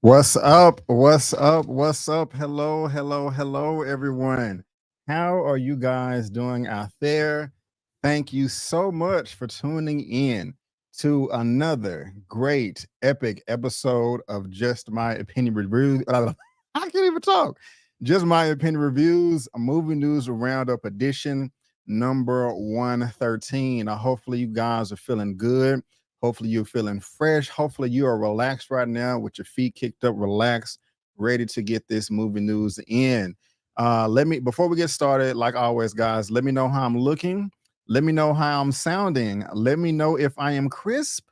What's up? What's up? What's up? Hello, hello, hello, everyone. How are you guys doing out there? Thank you so much for tuning in to another great, epic episode of Just My Opinion Reviews. I can't even talk. Just My Opinion Reviews, a movie news roundup edition number 113. Hopefully, you guys are feeling good. Hopefully you're feeling fresh. Hopefully you are relaxed right now with your feet kicked up, relaxed, ready to get this movie news in. Let me before we get started, like always, guys, let me know how I'm looking. Let me know how I'm sounding. Let me know if I am crisp.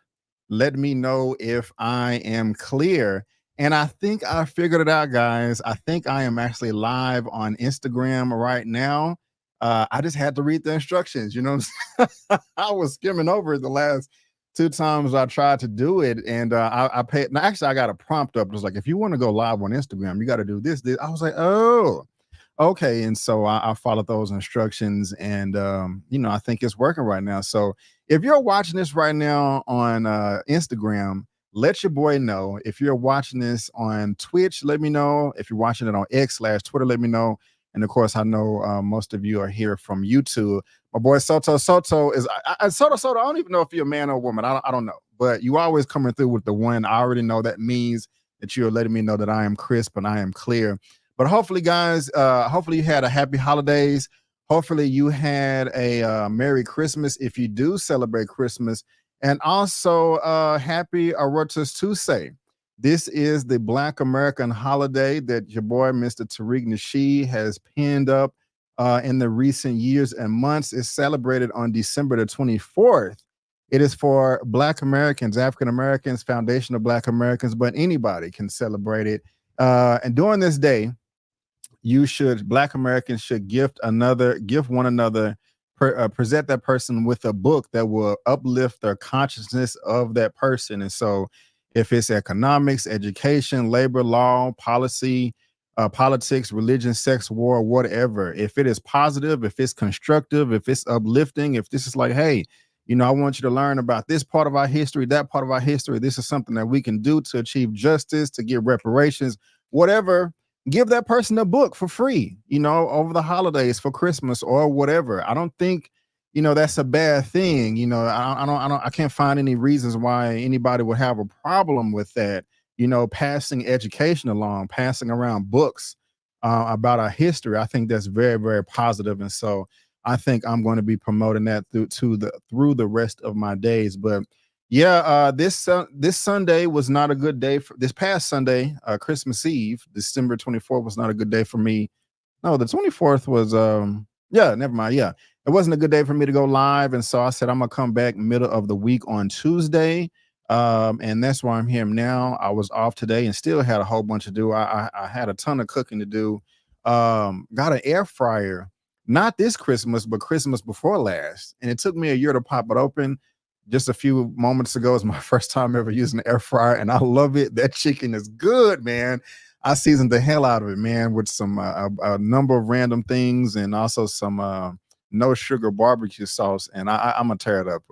Let me know if I am clear. And I think I figured it out, guys. I think I am actually live on Instagram right now. I just had to read the instructions. You know, I was skimming over it the last two times I tried to do it, and I paid. Now, actually, I got a prompt up. It was like, if you want to go live on Instagram, you got to do this, this. I was like, oh, okay. And so I followed those instructions, and I think it's working right now. So if you're watching this right now on Instagram, let your boy know. If you're watching this on Twitch, let me know. If you're watching it on X/Twitter, let me know. And of course, I know most of you are here from YouTube. My boy Soto is Soto. I don't even know if you're a man or a woman. I don't know, but you always coming through with the one. I already know that means that you're letting me know that I am crisp and I am clear. But hopefully, guys, hopefully you had a happy holidays. Hopefully you had a Merry Christmas if you do celebrate Christmas, and also happy Rotus Tuesday. This is the Black American holiday that your boy, Mr. Tariq Nasheed, has pinned up in the recent years and months. Is celebrated on December the 24th. It is for Black Americans, African Americans, Foundation of Black Americans, but anybody can celebrate it. And during this day, Black Americans should gift one another, present that person with a book that will uplift their consciousness of that person. And so if it's economics, education, labor law, policy, politics, religion, sex, war, whatever, if it is positive, if it's constructive, if it's uplifting, if this is like, hey, I want you to learn about this part of our history, that part of our history, this is something that we can do to achieve justice, to get reparations, whatever, give that person a book for free, over the holidays, for Christmas or whatever. I don't think, that's a bad thing. I can't find any reasons why anybody would have a problem with that. Passing education along, passing around books about our history. I think that's very, very positive. And so I think I'm going to be promoting that through the rest of my days. But yeah, this Sunday was not a good day for this past Sunday, Christmas Eve, December 24th was not a good day for me. No, the 24th was yeah, never mind. Yeah. It wasn't a good day for me to go live. And so I said I'm gonna come back middle of the week on Tuesday. And that's why I'm here now. I was off today and still had a whole bunch to do. I had a ton of cooking to do. Got an air fryer, not this Christmas, but Christmas before last. And it took me a year to pop it open. Just a few moments ago is my first time ever using an air fryer, and I love it. That chicken is good, man. I seasoned the hell out of it, man, with some a number of random things and also some no sugar barbecue sauce. And I'm gonna tear it up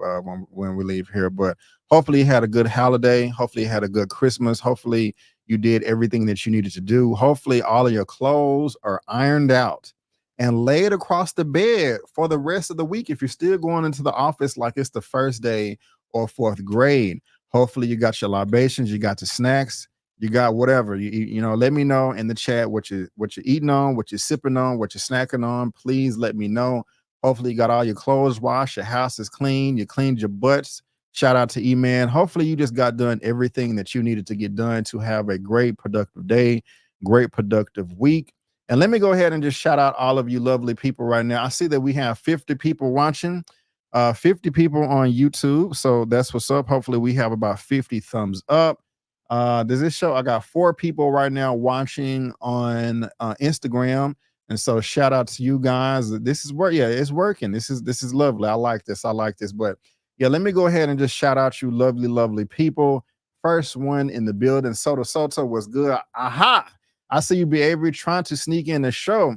when we leave here. But hopefully, you had a good holiday. Hopefully, you had a good Christmas. Hopefully, you did everything that you needed to do. Hopefully, all of your clothes are ironed out and laid across the bed for the rest of the week. If you're still going into the office like it's the first day or fourth grade, hopefully you got your libations, you got the snacks, you got whatever. Let me know in the chat what you're eating on, what you're sipping on, what you're snacking on. Please let me know. Hopefully you got all your clothes washed, your house is clean, you cleaned your butts. Shout out to E-Man. Hopefully you just got done everything that you needed to get done to have a great productive day, great productive week. And let me go ahead and just shout out all of you lovely people right now. I see that we have 50 people watching, 50 people on YouTube. So that's what's up. Hopefully we have about 50 thumbs up. Does this show? I got 4 people right now watching on Instagram. And so shout out to you guys. This is where, yeah, it's working. This is lovely. I like this. I like this. But yeah, let me go ahead and just shout out you lovely, lovely people. First one in the building. Soto was good. Aha. I see you, be Avery, trying to sneak in the show.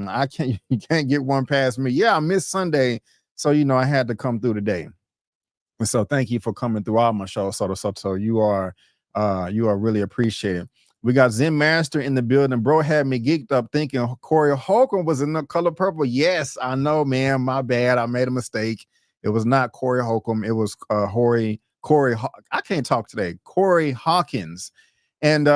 I can't. You can't get one past me. Yeah, I missed Sunday, so I had to come through today. And so, thank you for coming through all my shows, Soto. You are You are really appreciated. We got Zen Master in the building. Bro had me geeked up thinking Corey Holcomb was in the color purple. Yes, I know, man. My bad. I made a mistake. It was not Corey Holcomb. It was Corey. I can't talk today. Corey Hawkins. And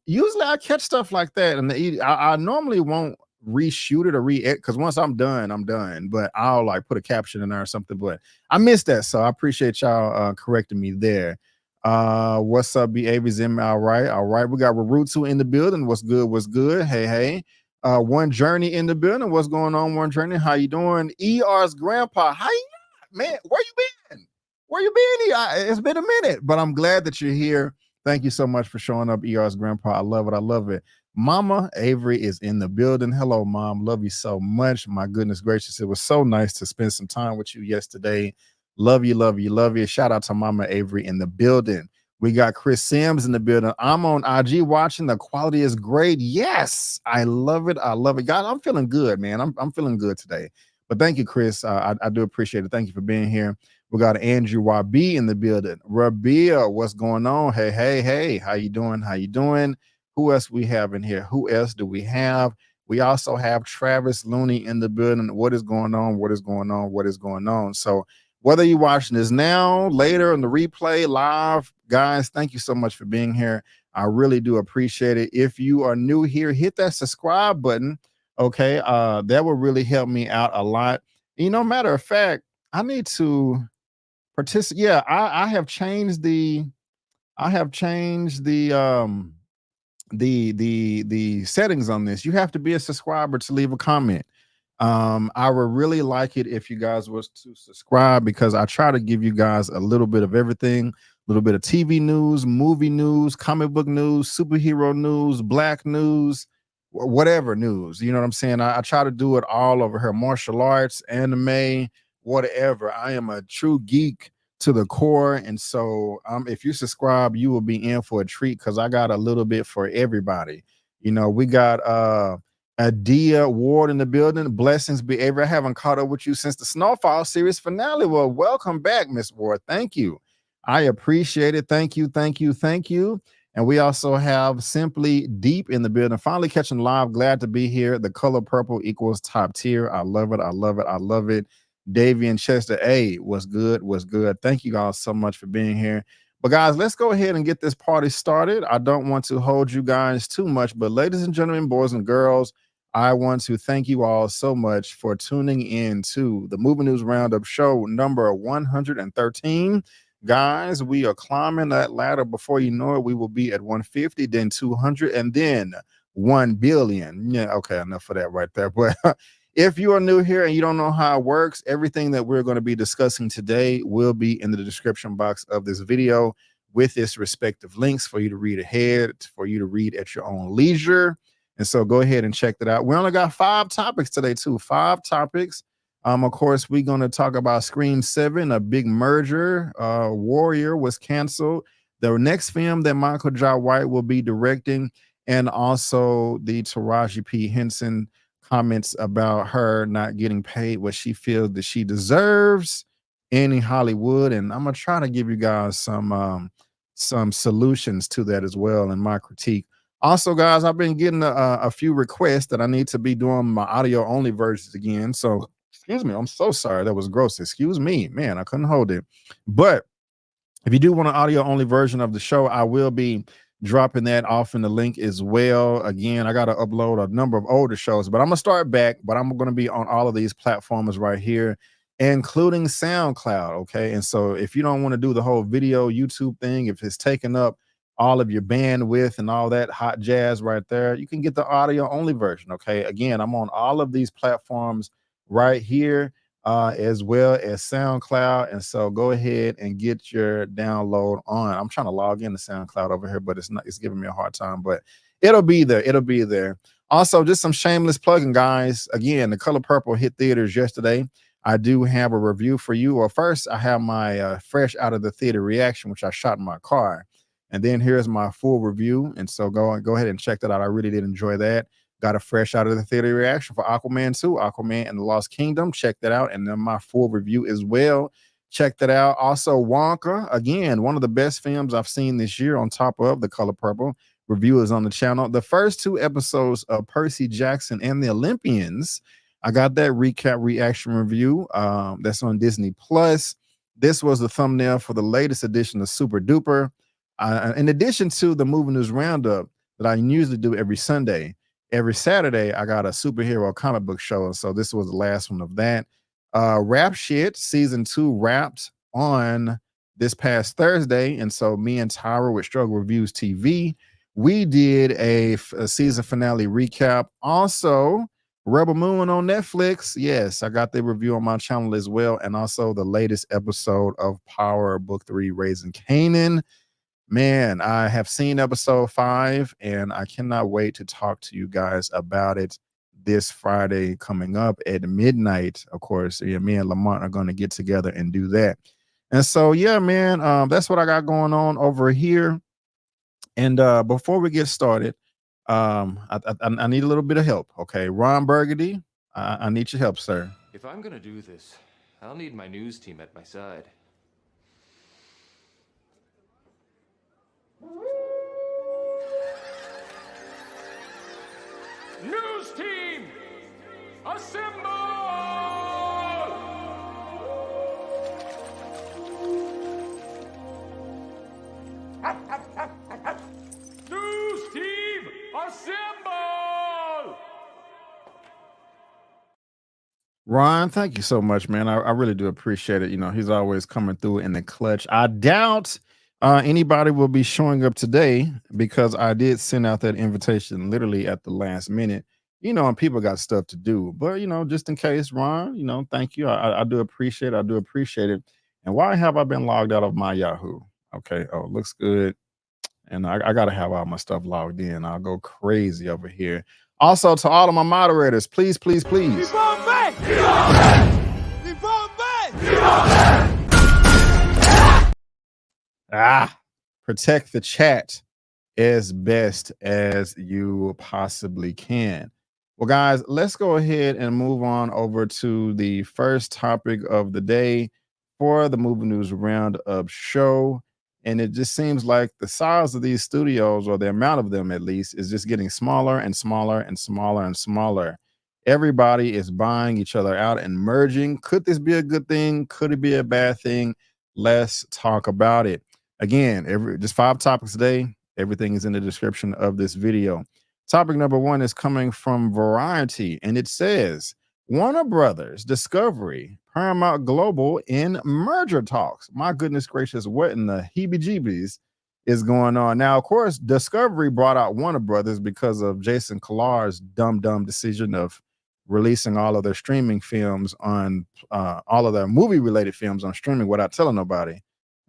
usually I catch stuff like that, and I normally won't reshoot it or re-edit because once I'm done, I'm done. But I'll like put a caption in there or something. But I missed that, so I appreciate y'all correcting me there. What's up, BAVZM? All right, all right. We got Rarutu in the building. What's good? What's good? Hey, hey. One Journey in the building. What's going on, One Journey? How you doing? ER's grandpa. How you, man? Where you been? Where you been? It's been a minute, but I'm glad that you're here. Thank you so much for showing up, ER's grandpa. I love it. I love it. Mama Avery is in the building. Hello, Mom. Love you so much. My goodness gracious. It was so nice to spend some time with you yesterday. Love you, love you, love you. Shout out to Mama Avery in the building. We got Chris Sims in the building. I'm on IG watching. The quality is great. Yes, I love it. I love it. God, I'm feeling good, man. I'm feeling good today. But thank you, Chris. I do appreciate it. Thank you for being here. We got Andrew YB in the building. Rabia, what's going on? Hey, hey, hey. How you doing? How you doing? Who else we have in here? Who else do we have? We also have Travis Looney in the building. What is going on? What is going on? What is going on? So whether you're watching this now, later in the replay, live, guys, thank you so much for being here. I really do appreciate it. If you are new here, hit that subscribe button. Okay. That will really help me out a lot. You know, matter of fact, I need to participate. Yeah, I have changed the the settings on this. You have to be a subscriber to leave a comment. I would really like it if you guys was to subscribe because I try to give you guys a little bit of everything, a little bit of TV news, movie news, comic book news, superhero news, black news, whatever news. You know what I'm saying? I try to do it all over here. Martial arts, anime, whatever. I am a true geek to the core. And so if you subscribe, you will be in for a treat because I got a little bit for everybody. You know, we got Adia Ward in the building. Blessings be Avery. I haven't caught up with you since the Snowfall series finale. Well, welcome back, Miss Ward. Thank you. I appreciate it. Thank you, thank you, thank you. And we also have Simply Deep in the building. Finally catching live. Glad to be here. The color purple equals top tier. I love it. I love it. I love it. Davian Chester, A, what's good? What's good? Thank you guys so much for being here. But guys, let's go ahead and get this party started. I don't want to hold you guys too much, but ladies and gentlemen, boys and girls, I want to thank you all so much for tuning in to the Movie News Roundup show number 113. Guys, we are climbing that ladder. Before you know it, we will be at 150, then 200, and then 1 billion. Yeah, okay, enough for that right there. But if you are new here and you don't know how it works, everything that we're going to be discussing today will be in the description box of this video with its respective links for you to read ahead, for you to read at your own leisure. And so go ahead and check that out. We only got 5 topics today, too. 5 topics. Of course, we're going to talk about Scream 7, a big merger. Warrior was canceled. The next film that Michael Jai White will be directing, and also the Taraji P. Henson comments about her not getting paid what she feels that she deserves in Hollywood. And I'm going to try to give you guys some solutions to that as well in my critique. Also, guys, I've been getting a few requests that I need to be doing my audio only versions again. So, excuse me, I'm so sorry. That was gross. Excuse me, man, I couldn't hold it. But if you do want an audio only version of the show, I will be dropping that off in the link as well. Again, I got to upload a number of older shows, but I'm going to start back, but I'm going to be on all of these platforms right here, including SoundCloud. Okay. And so if you don't want to do the whole video YouTube thing, if it's taking up all of your bandwidth and all that hot jazz right there, you can get the audio only version. Okay. Again, I'm on all of these platforms right here, as well as SoundCloud. And so go ahead and get your download on. I'm trying to log into SoundCloud over here, but it's giving me a hard time, but it'll be there. It'll be there. Also, just some shameless plugging, guys. Again, The Color Purple hit theaters yesterday. I do have a review for you. Well, first, I have my fresh out of the theater reaction, which I shot in my car. And then here's my full review. And so go ahead and check that out. I really did enjoy that. Got a fresh out of the theater reaction for Aquaman 2, Aquaman and the Lost Kingdom. Check that out. And then my full review as well. Check that out. Also, Wonka, again, one of the best films I've seen this year, on top of The Color Purple. Review is on the channel. The first two episodes of Percy Jackson and the Olympians, I got that recap reaction review. That's on Disney Plus. This was the thumbnail for the latest edition of Super Duper. In addition to the movie news roundup that I usually do every Sunday, every Saturday I got a superhero comic book show, and so this was the last one of that. Rap Shit season 2 wrapped on this past Thursday, and so me and Tyra with Struggle Reviews TV, we did a season finale recap. Also, Rebel Moon on Netflix. Yes, I got the review on my channel as well, and also the latest episode of Power Book 3 Raising Kanan. Man, I have seen episode 5, and I cannot wait to talk to you guys about it this Friday coming up at midnight. Of course, yeah, me and Lamont are going to get together and do that. And so, yeah, man, that's what I got going on over here. And before we get started, I need a little bit of help. Okay, Ron Burgundy, I need your help, sir. If I'm going to do this, I'll need my news team at my side. News team, assemble! News team, assemble! Ron, thank you so much, man. I really do appreciate it. You know, he's always coming through in the clutch. I doubt anybody will be showing up today because I did send out that invitation literally at the last minute, you know, and people got stuff to do. But, you know, just in case, Ron, you know, thank you. I do appreciate it. I do appreciate it. And why have I been logged out of my Yahoo? Okay. Oh, looks good. And I got to have all my stuff logged in. I'll go crazy over here. Also, to all of my moderators, please, please, please. Protect the chat as best as you possibly can. Well, guys, let's go ahead and move on over to the first topic of the day for the Movie News Roundup show. And it just seems like the size of these studios, or the amount of them at least, is just getting smaller and smaller and smaller and smaller. Everybody is buying each other out and merging. Could this be a good thing? Could it be a bad thing? Let's talk about it. Again, just 5 topics today. Everything is in the description of this video. Topic number 1 is coming from Variety, and it says, Warner Brothers, Discovery, Paramount Global in merger talks. My goodness gracious, what in the heebie-jeebies is going on? Now, of course, Discovery brought out Warner Brothers because of Jason Kilar's dumb decision of releasing all of their streaming films on all of their movie-related films on streaming without telling nobody.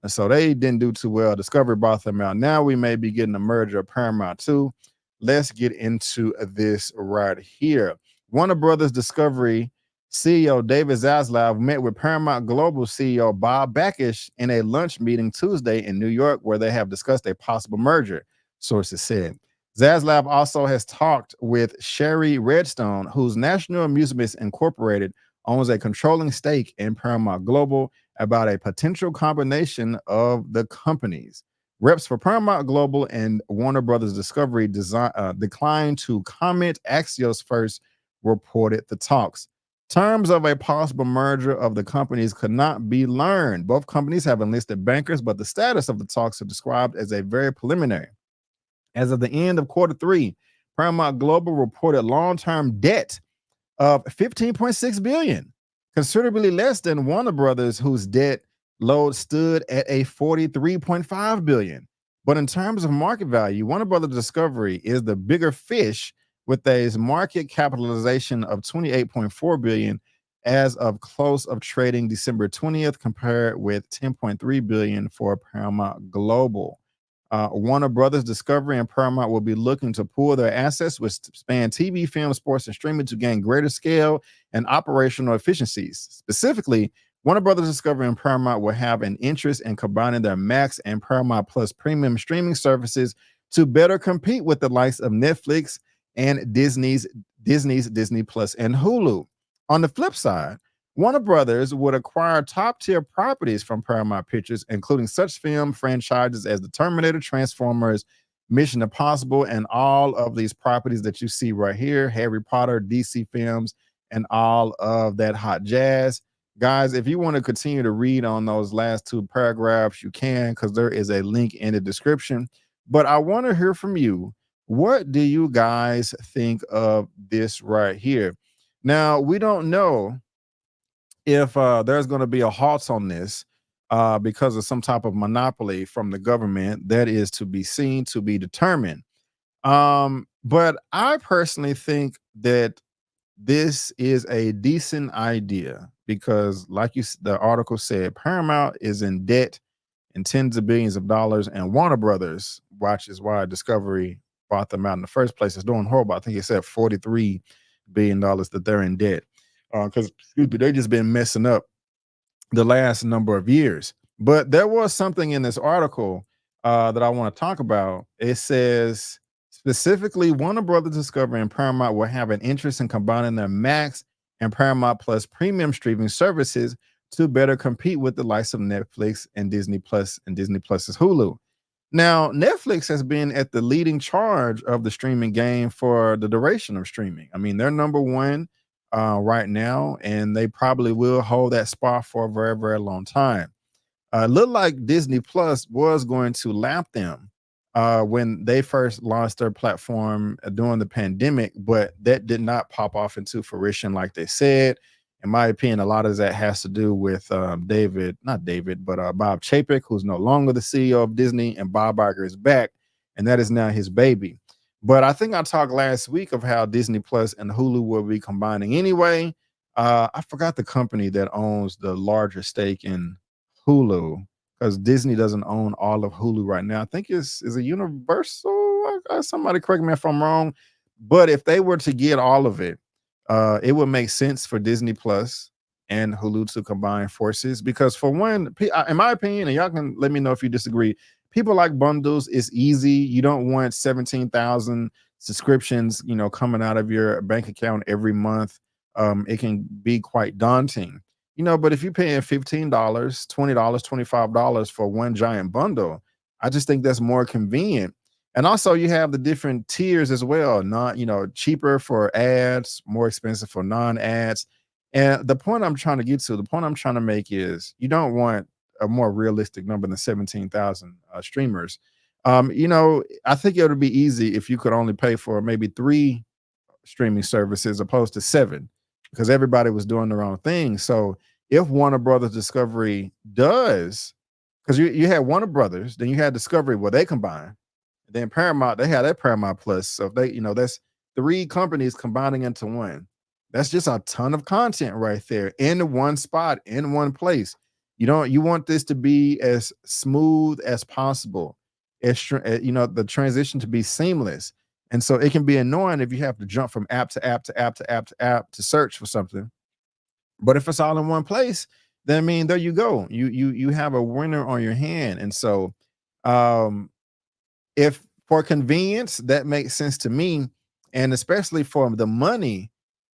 And so they didn't do too well. Discovery bought them out. Now we may be getting a merger of Paramount too. Let's get into this right here. Warner Brothers Discovery CEO David Zaslav met with Paramount Global CEO Bob Bakish in a lunch meeting Tuesday in New York, where they have discussed a possible merger, sources said. Zaslav also has talked with Sherry Redstone, whose National Amusements Incorporated owns a controlling stake in Paramount Global, about a potential combination of the companies. Reps for Paramount Global and Warner Brothers Discovery declined to comment. Axios first reported the talks. Terms of a possible merger of the companies could not be learned. Both companies have enlisted bankers, but the status of the talks are described as a very preliminary. As of the end of Q3, Paramount Global reported long-term debt of $15.6 billion, considerably less than Warner Brothers, whose debt load stood at a $43.5 billion. But in terms of market value, Warner Brothers Discovery is the bigger fish, with a market capitalization of $28.4 billion as of close of trading December 20th, compared with $10.3 billion for Paramount Global. Warner Brothers Discovery and Paramount will be looking to pool their assets, which span TV, film, sports, and streaming, to gain greater scale and operational efficiencies. Specifically, Warner Brothers Discovery and Paramount will have an interest in combining their Max and Paramount Plus premium streaming services to better compete with the likes of Netflix and Disney's Disney Plus and Hulu. On the flip side, Warner Brothers would acquire top tier properties from Paramount Pictures, including such film franchises as the Terminator, Transformers, Mission Impossible, and all of these properties that you see right here, Harry Potter, DC films, and all of that hot jazz. Guys, if you want to continue to read on those last two paragraphs, you can, because there is a link in the description. But I want to hear from you. What do you guys think of this right here? Now, we don't know if there's going to be a halt on this because of some type of monopoly from the government. That is to be seen, to be determined. But I personally think that this is a decent idea because, like the article said, Paramount is in debt in tens of billions of dollars, and Warner Brothers, watch is why Discovery bought them out in the first place, is doing horrible. I think it said $43 billion that they're in debt because excuse me, they've just been messing up the last number of years. But there was something in this article that I want to talk about. It says specifically, Warner Brothers Discovery and Paramount will have an interest in combining their Max and Paramount Plus premium streaming services to better compete with the likes of Netflix and Disney Plus and Disney Plus's Hulu. Now, Netflix has been at the leading charge of the streaming game for the duration of streaming. I mean, they're number one right now, and they probably will hold that spot for a very, very long time. Looked like Disney Plus was going to lap them when they first launched their platform during the pandemic, but that did not pop off into fruition like they said. In my opinion, a lot of that has to do with Bob Chapek, who's no longer the CEO of Disney, and Bob Iger is back, and that is now his baby. But I think I talked last week of how Disney Plus and Hulu will be combining anyway. I forgot the company that owns the larger stake in Hulu because Disney doesn't own all of Hulu right now. I think is a Universal. Somebody correct me if I'm wrong, but if they were to get all of it, it would make sense for Disney Plus and Hulu to combine forces because, for one, in my opinion, and y'all can let me know if you disagree, people like bundles. It's easy. You don't want 17,000 subscriptions, coming out of your bank account every month. It can be quite daunting, but if you're paying $15, $20, $25 for one giant bundle, I just think that's more convenient. And also you have the different tiers as well, not, cheaper for ads, more expensive for non-ads. And the point I'm trying to make is you don't want a more realistic number than 17,000 streamers. I think it would be easy if you could only pay for maybe 3 streaming services opposed to 7 because everybody was doing their own thing. So if Warner Brothers Discovery does, because you had Warner Brothers, then you had Discovery where they combine. Then Paramount, they had that Paramount Plus. So if they, that's 3 companies combining into one. That's just a ton of content right there in one spot, in one place. You want this to be as smooth as possible. The transition to be seamless. And so it can be annoying if you have to jump from app to app to app to app to app to search for something. But if it's all in one place, then I mean, there you go. You have a winner on your hand. And so if for convenience, that makes sense to me. And especially for the money,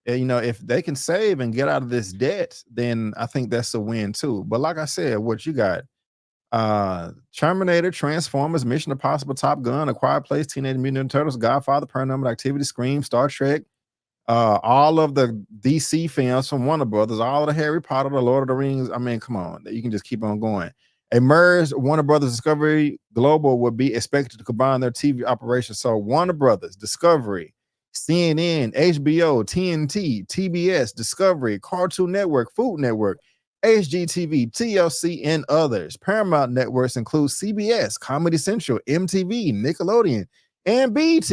if they can save and get out of this debt, then I think that's a win too. But like I said, what you got? Terminator, Transformers, Mission Impossible, Top Gun, A Quiet Place, Teenage Mutant Ninja Turtles, Godfather, Paranormal Activity, Scream, Star Trek, all of the DC films from Warner Brothers, all of the Harry Potter, the Lord of the Rings. I mean, come on, you can just keep on going. A merged Warner Brothers Discovery Global would be expected to combine their TV operations. So Warner Brothers, Discovery, CNN, HBO, TNT, TBS, Discovery, Cartoon Network, Food Network, HGTV, TLC, and others. Paramount networks include CBS, Comedy Central, MTV, Nickelodeon, and BET.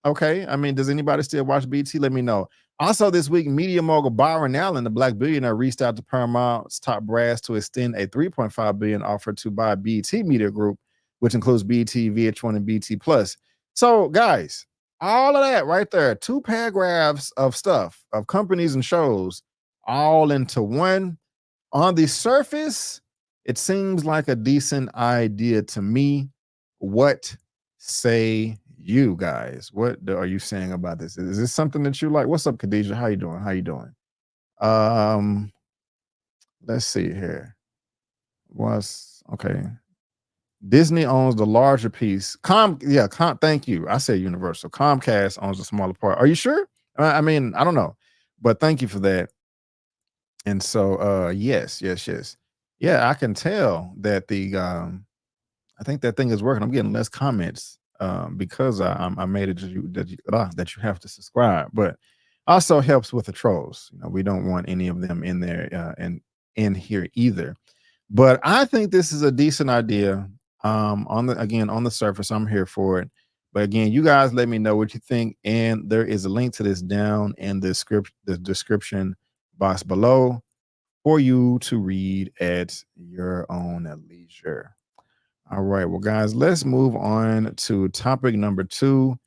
Okay, I mean, does anybody still watch BET? Let me know. Also, this week, media mogul Byron Allen, the Black billionaire, reached out to Paramount's top brass to extend a $3.5 billion offer to buy BET Media Group, which includes BET, VH1, and BET Plus. So, guys, all of that right there, 2 paragraphs of stuff of companies and shows, all into one. On the surface, it seems like a decent idea to me. What say you guys? What are you saying about this? Is this something that you like? What's up, Khadijah? How you doing? Um, let's see here. Was okay. Disney owns the larger piece. Thank you. I said Universal. Comcast owns the smaller part. Are you sure? I mean, I don't know, but thank you for that. And so, yes. Yeah, I can tell that I think that thing is working. I'm getting less comments because I made it that you have to subscribe, but also helps with the trolls. We don't want any of them in there and in here either. But I think this is a decent idea. On the surface, I'm here for it. But again, you guys let me know what you think, and there is a link to this down in the description box below for you to read at your own leisure. All right, well, guys, let's move on to topic number 2.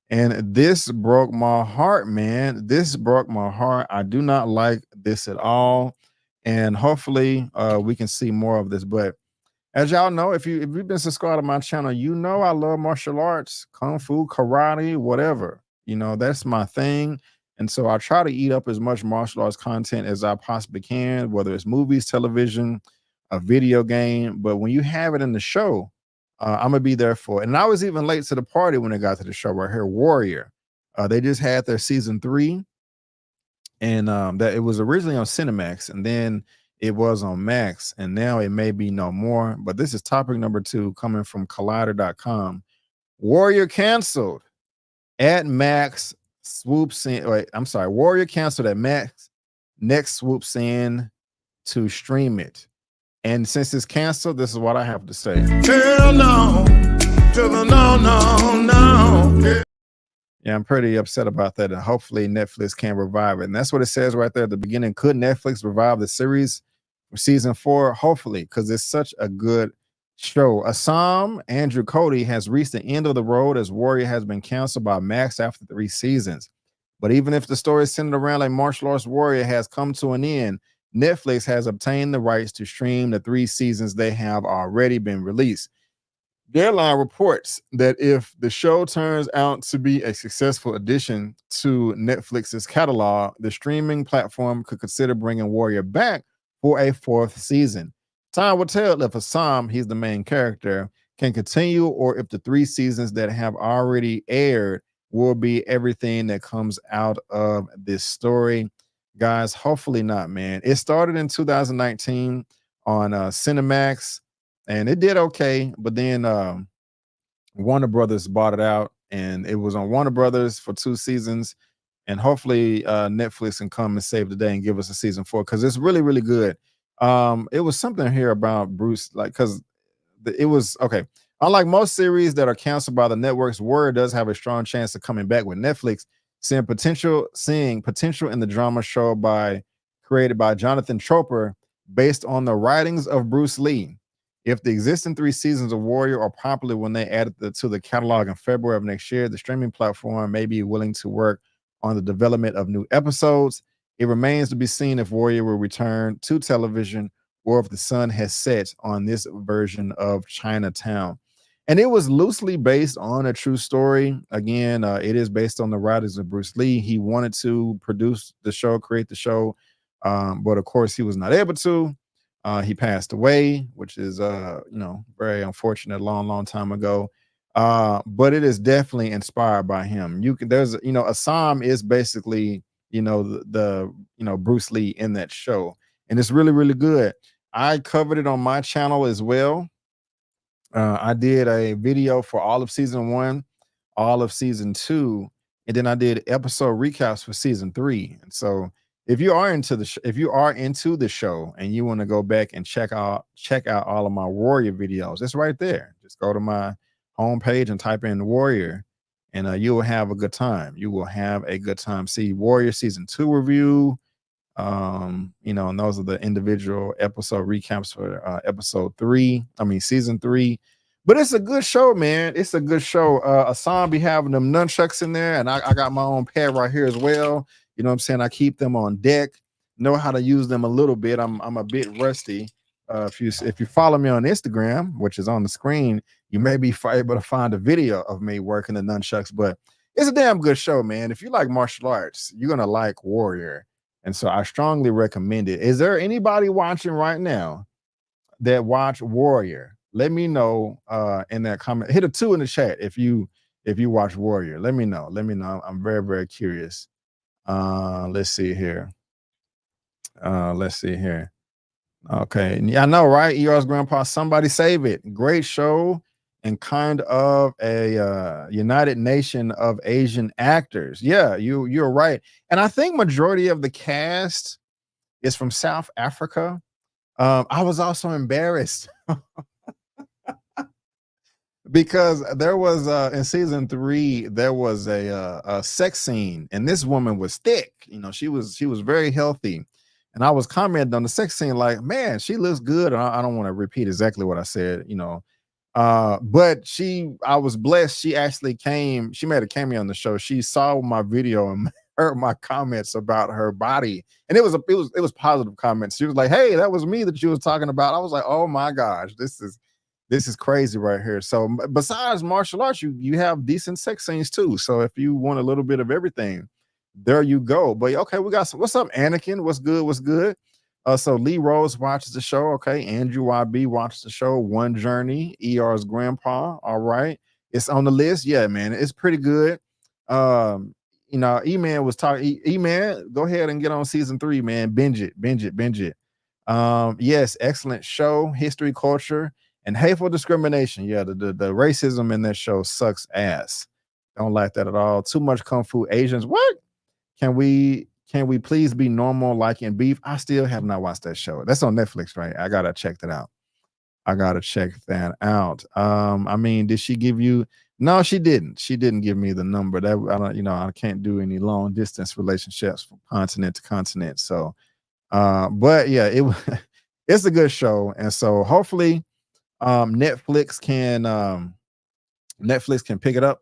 And this broke my heart, man. This broke my heart. I do not like this at all. And hopefully we can see more of this. But as y'all know, if you've been subscribed to my channel, you know I love martial arts, kung fu, karate, whatever. That's my thing. And so I try to eat up as much martial arts content as I possibly can, whether it's movies, television, a video game. But when you have it in the show, I'm gonna be there for it. And I was even late to the party when it got to the show right here, Warrior. They just had their season 3, and that it was originally on Cinemax, and then it was on Max, and now it may be no more. But this is topic number 2 coming from collider.com. Warrior canceled at Max swoops in. Wait, I'm sorry. Warrior canceled at Max. Next swoops in to stream it. And since it's canceled, this is what I have to say. Hell no, to the no. Yeah, I'm pretty upset about that. And hopefully Netflix can revive it. And that's what it says right there at the beginning. Could Netflix revive the series for season 4? Hopefully, because it's such a good show. Assam Andrew Cody has reached the end of the road as Warrior has been canceled by Max after 3 seasons. But even if the story centered around a martial arts warrior has come to an end, Netflix has obtained the rights to stream the 3 seasons they have already been released. Deadline reports that if the show turns out to be a successful addition to Netflix's catalog, the streaming platform could consider bringing Warrior back for a 4th season. Time will tell if Assam, he's the main character, can continue, or if the 3 seasons that have already aired will be everything that comes out of this story. Guys, hopefully not, man. It started in 2019 on Cinemax, and it did okay, but then Warner Brothers bought it out, and it was on Warner Brothers for 2 seasons. And hopefully Netflix can come and save the day and give us a season 4, because it's really, really good. It was something here about Bruce, like, because it was okay. Unlike most series that are canceled by the networks, Warrior does have a strong chance of coming back with Netflix, seeing potential in the drama show created by Jonathan Troper based on the writings of Bruce Lee. If the existing 3 seasons of Warrior are popular when they add it to the catalog in February of next year, the streaming platform may be willing to work on the development of new episodes. It remains to be seen if Warrior will return to television or if the sun has set on this version of Chinatown. And it was loosely based on a true story. Again, it is based on the writings of Bruce Lee. He wanted to produce the show, create the show, but of course he was not able to. He passed away, which is very unfortunate, long time ago. But it is definitely inspired by him. Assam is basically the Bruce Lee in that show, and it's really, really good. I covered it on my channel as well. I did a video for all of season 1, all of season 2, and then I did episode recaps for season 3. And so if you are into the show and you want to go back and check out all of my Warrior videos, it's right there. Just go to my homepage and type in Warrior, and you will have a good time. You will have a good time. See Warrior season 2 review, and those are the individual episode recaps for season 3. But it's a good show, man. It's a good show. Assam be having them nunchucks in there, and I got my own pair right here as well. You know what I'm saying? I keep them on deck, know how to use them a little bit. I'm a bit rusty. If you follow me on Instagram, which is on the screen, you may be able to find a video of me working the nunchucks. But it's a damn good show, man. If you like martial arts, you're gonna like Warrior. And so I strongly recommend it. Is there anybody watching right now that watch Warrior? Let me know in that comment. Hit a 2 in the chat if you watch Warrior. Let me know. Let me know. I'm very, very curious. Let's see here. Let's see here. Okay. Yeah, I know, right? ER's grandpa, somebody save it. Great show and kind of a United Nation of Asian actors. Yeah, you're right. And I think majority of the cast is from South Africa. I was also embarrassed because there was in season 3 there was a sex scene, and this woman was thick. You know, she was very healthy, and I was commenting on the sex scene like, man, she looks good. I don't want to repeat exactly what I said, you know. But I was blessed. She actually came. She made a cameo on the show. She saw my video and heard my comments about her body, and it was positive comments. She was like, "Hey, that was me that you was talking about." I was like, "Oh my gosh, this is crazy right here." So besides martial arts, you have decent sex scenes too. So if you want a little bit of everything, there you go. But okay, we got some. What's up, Anakin? What's good? What's good? So Lee Rose watches the show. Okay, Andrew YB watches the show. One Journey, ER's grandpa. All right, it's on the list. Yeah, man, it's pretty good. You know, E-Man was talking. E-Man, go ahead and get on season 3, man. Binge it, binge it, binge it. Yes, excellent show. History, culture, and hateful discrimination. Yeah, the racism in that show sucks ass. Don't like that at all. Too much kung fu Asians. What? Can we please be normal like in beef? I still have not watched that show. That's on Netflix, right? I gotta check that out. I gotta check that out. I mean, did she give you? No, she didn't. She didn't give me the number. That I don't, I can't do any long distance relationships from continent to continent. So, but yeah, it's a good show, and so hopefully, Netflix can pick it up,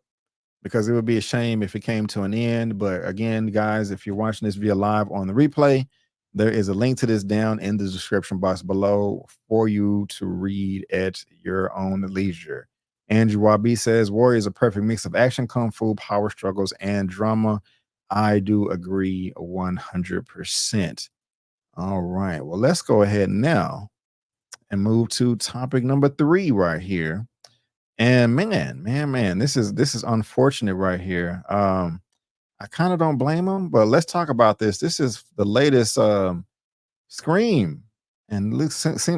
because it would be a shame if it came to an end. But again, guys, if you're watching this via live on the replay, there is a link to this down in the description box below for you to read at your own leisure. Andrew YB says Warrior is a perfect mix of action, kung fu, power struggles, and drama. I do agree 100%. All right. Well, let's go ahead now and move to topic number 3 right here. And man, this is unfortunate right here. I kind of don't blame them, but let's talk about this. This is the latest Scream and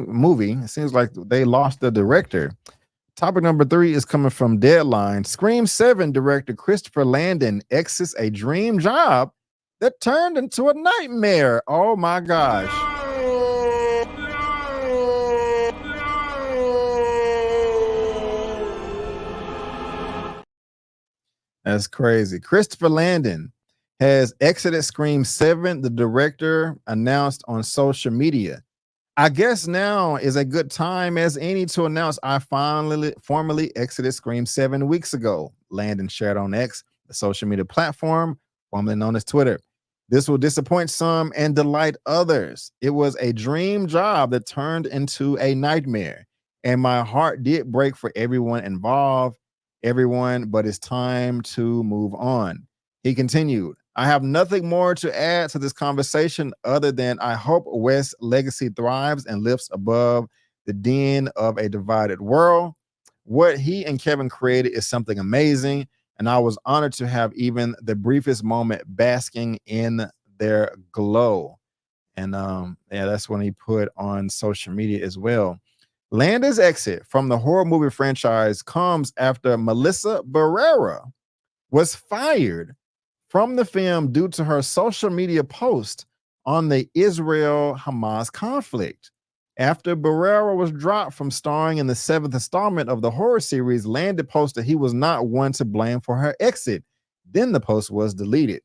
movie. It seems like they lost the director. Topic number 3 is coming from Deadline. Scream 7 director Christopher Landon exits a dream job that turned into a nightmare. Oh my gosh. That's crazy. Christopher Landon has exited Scream 7, the director announced on social media. I guess now is a good time as any to announce I formally exited Scream 7 weeks ago. Landon shared on X, the social media platform formerly known as Twitter. This will disappoint some and delight others. It was a dream job that turned into a nightmare, and my heart did break for everyone involved. But it's time to move on. He continued, I have nothing more to add to this conversation other than I hope West's legacy thrives and lifts above the den of a divided world. What he and Kevin created is something amazing, and I was honored to have even the briefest moment basking in their glow. And yeah, that's when he put on social media as well. Landon's exit from the horror movie franchise comes after Melissa Barrera was fired from the film due to her social media post on the Israel-Hamas conflict. After Barrera was dropped from starring in the 7th installment of the horror series, Landon posted he was not one to blame for her exit. Then the post was deleted.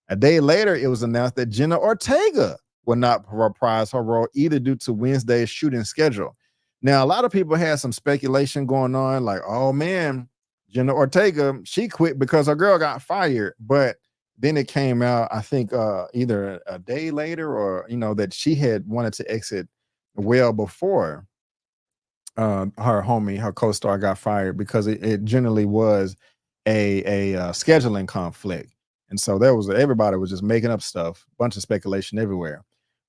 A day later, it was announced that Jenna Ortega would not reprise her role either due to Wednesday's shooting schedule. Now, a lot of people had some speculation going on, like, oh man, Jenna Ortega, she quit because her girl got fired. But then it came out, I think either a day later or, that she had wanted to exit well before her co-star got fired, because it generally was a scheduling conflict. And so everybody was just making up stuff, bunch of speculation everywhere.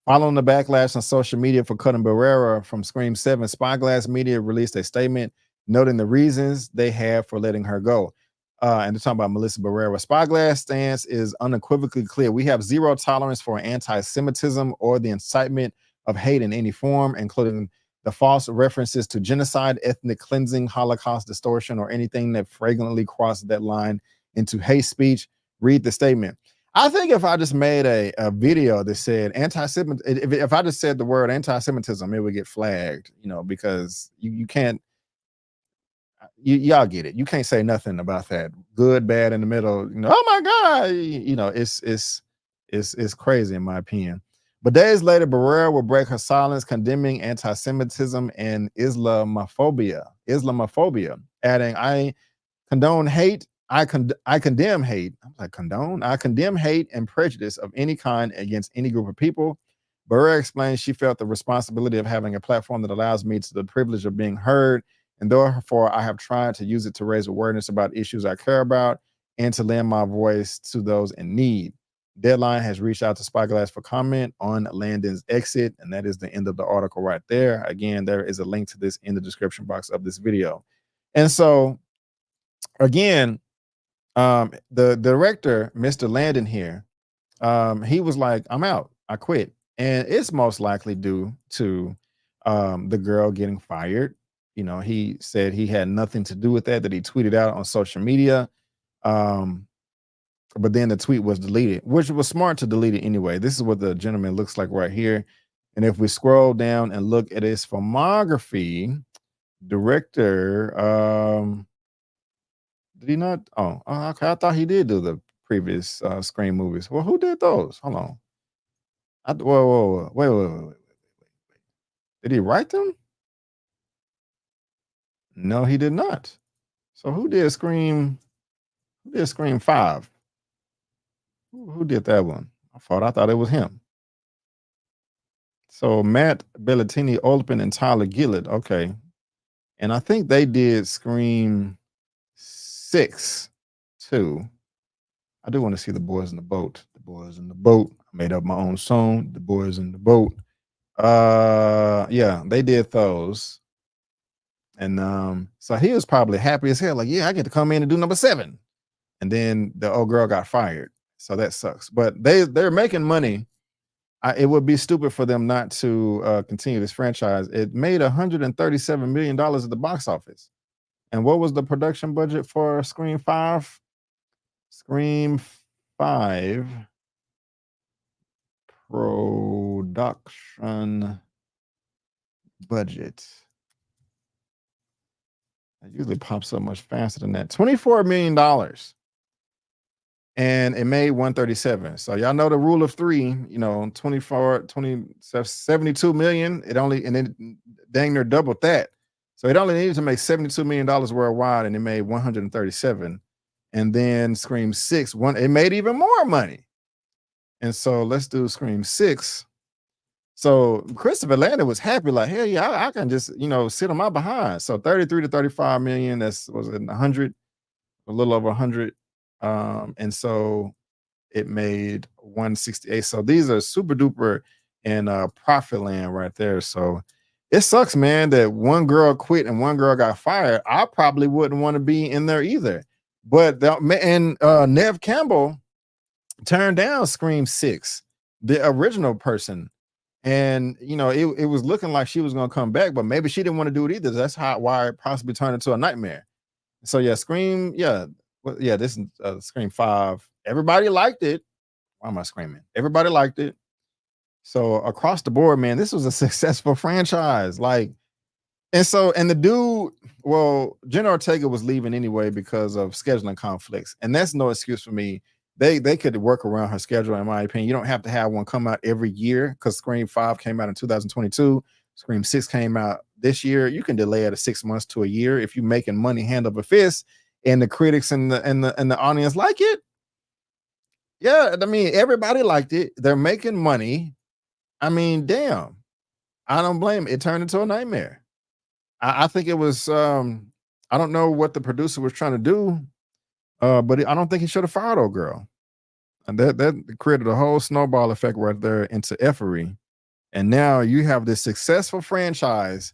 Following the backlash on social media for cutting Barrera from Scream 7, Spyglass Media released a statement noting the reasons they had for letting her go. And they're talking about Melissa Barrera. Spyglass stance is unequivocally clear. We have zero tolerance for anti-Semitism or the incitement of hate in any form, including the false references to genocide, ethnic cleansing, Holocaust distortion, or anything that flagrantly crosses that line into hate speech. Read the statement. I think if I just made a video that said anti-Semitism, if I just said the word anti-Semitism, it would get flagged, because you can't, y'all get it. You can't say nothing about that. Good, bad, in the middle. Oh my God, it's crazy in my opinion. But days later, Barrera will break her silence, condemning anti-Semitism and Islamophobia, adding, "I condone hate. I condemn hate." I was like, condone? "I condemn hate and prejudice of any kind against any group of people." Barrera explains she felt the responsibility of having a platform that allows me to the privilege of being heard, and therefore I have tried to use it to raise awareness about issues I care about and to lend my voice to those in need. Deadline has reached out to Spyglass for comment on Landon's exit, and that is the end of the article right there. Again, there is a link to this in the description box of this video. And so, again, the director, Mr. Landon here, he was like, "I'm out. I quit." And it's most likely due to the girl getting fired. He said he had nothing to do with that he tweeted out on social media. But then the tweet was deleted, which was smart to delete it anyway. This is what the gentleman looks like right here. And if we scroll down and look at his filmography, director, did he not? Oh, okay. I thought he did do the previous Scream movies. Well, who did those? Hold on. Whoa, wait. Did he write them? No, he did not. So who did Scream? Who did Scream 5? Who did that one? I thought it was him. So Matt Bellatini, Olpin, and Tyler Gillett. Okay. And I think they did Scream 6 too. I do want to see The Boys in the Boat. The Boys in the Boat. I made up my own song. The Boys in the Boat. Yeah, they did those. And so he was probably happy as hell. Like, yeah, I get to come in and do number 7. And then the old girl got fired. So that sucks. But they're making money. It would be stupid for them not to continue this franchise. It made $137 million at the box office. And what was the production budget for Scream 5? Scream 5 production budget. It usually pops up much faster than that. $24 million. And it made 137. So y'all know the rule of 3, 24, 20, 72 million. And then dang near doubled that. So it only needed to make $72 million worldwide, and it made 137. And then Scream 6, it made even more money. And so let's do Scream 6. So Christopher Landon was happy, like, hell yeah, I can just, sit on my behind. So 33 to 35 million, was it 100, a little over 100. And so it made 168. So these are super duper in profit land right there. So it sucks, man, that one girl quit and one girl got fired. I probably wouldn't want to be in there either. But Nev Campbell turned down Scream 6, the original person. And it was looking like she was gonna come back, but maybe she didn't want to do it either. That's why it possibly turned into a nightmare. So yeah, Scream, yeah. Well, yeah, this is Scream 5. Everybody liked it. Why am I screaming? Everybody liked it. So across the board, man, this was a successful franchise. And the dude, well, Jenna Ortega was leaving anyway because of scheduling conflicts, and that's no excuse for me. They could work around her schedule, in my opinion. You don't have to have one come out every year, because Scream 5 came out in 2022. Scream 6 came out this year. You can delay it 6 months to a year if you're making money hand over fist, and the critics and the audience like it. Yeah, I mean, everybody liked it. They're making money. I mean, damn. I don't blame it. It turned into a nightmare. I think it was I don't know what the producer was trying to do, but I don't think he should have fired old girl. And that created a whole snowball effect right there into effery. And now you have this successful franchise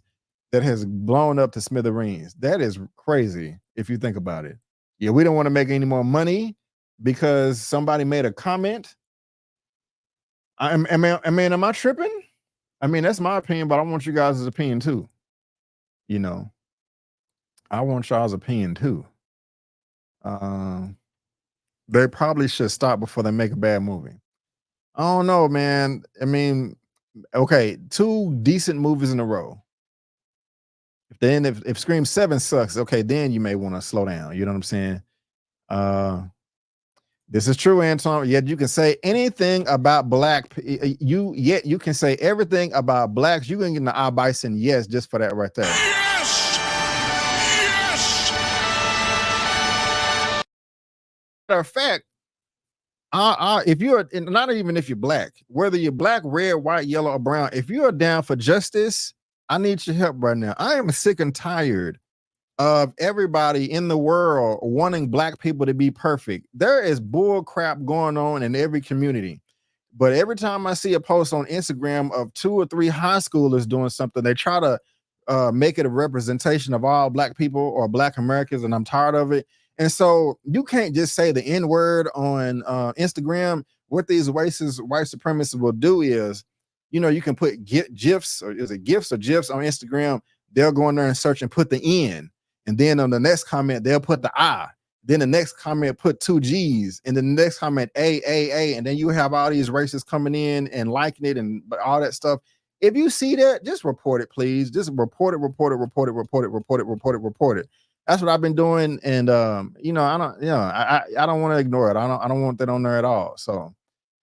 that has blown up to smithereens. That is crazy if you think about it. Yeah, we don't want to make any more money because somebody made a comment. Am I tripping? I mean, that's my opinion, but I want you guys' opinion too. You know, I want y'all's opinion too. Um, they probably should stop before they make a bad movie. I don't know, man. I mean, okay, two decent movies in a row. If Scream 7 sucks, okay, then you may want to slow down. You know what I'm saying? Uh this is true, Anton. Yet you can say anything about you can say everything about blacks. You can get the eye bison, yes, just for that right there. Yes! Yes! Matter of fact, if you're not even if you're black, whether you're black, red, white, yellow, or brown, if you're down for justice, I need your help right now. I am sick and tired of everybody in the world wanting black people to be perfect. There is bull crap going on in every community. But every time I see a post on Instagram of 2 or 3 high schoolers doing something, they try to make it a representation of all black people or black Americans, and I'm tired of it. And so you can't just say the N word on Instagram. What these racist white supremacists will do is, you can put GIFs, or is it GIFs or GIFs on Instagram? They'll go in there and search and put the N. And then on the next comment, they'll put the I. Then the next comment put 2 G's, and then the next comment A, and then you have all these racists coming in and liking it and all that stuff. If you see that, just report it, please. Just report it. That's what I've been doing, and I don't want to ignore it. I don't want that on there at all. So,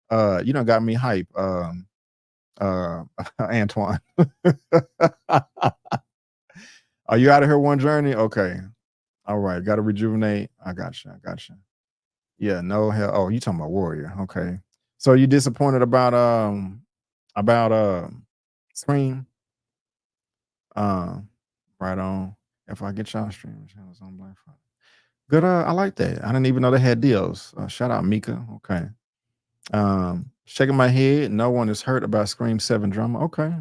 got me hype, Antoine. Are you out of here one journey? Okay. All right. Got to rejuvenate. I got you. Yeah, no hell. Oh, you talking about Warrior. Okay. So you disappointed about Scream? Um, right on. If I get y'all streaming channels on Black Friday. Good, I like that. I didn't even know they had deals. Shout out Mika. Okay. Shaking my head. No one is hurt about Scream 7 drama. Okay.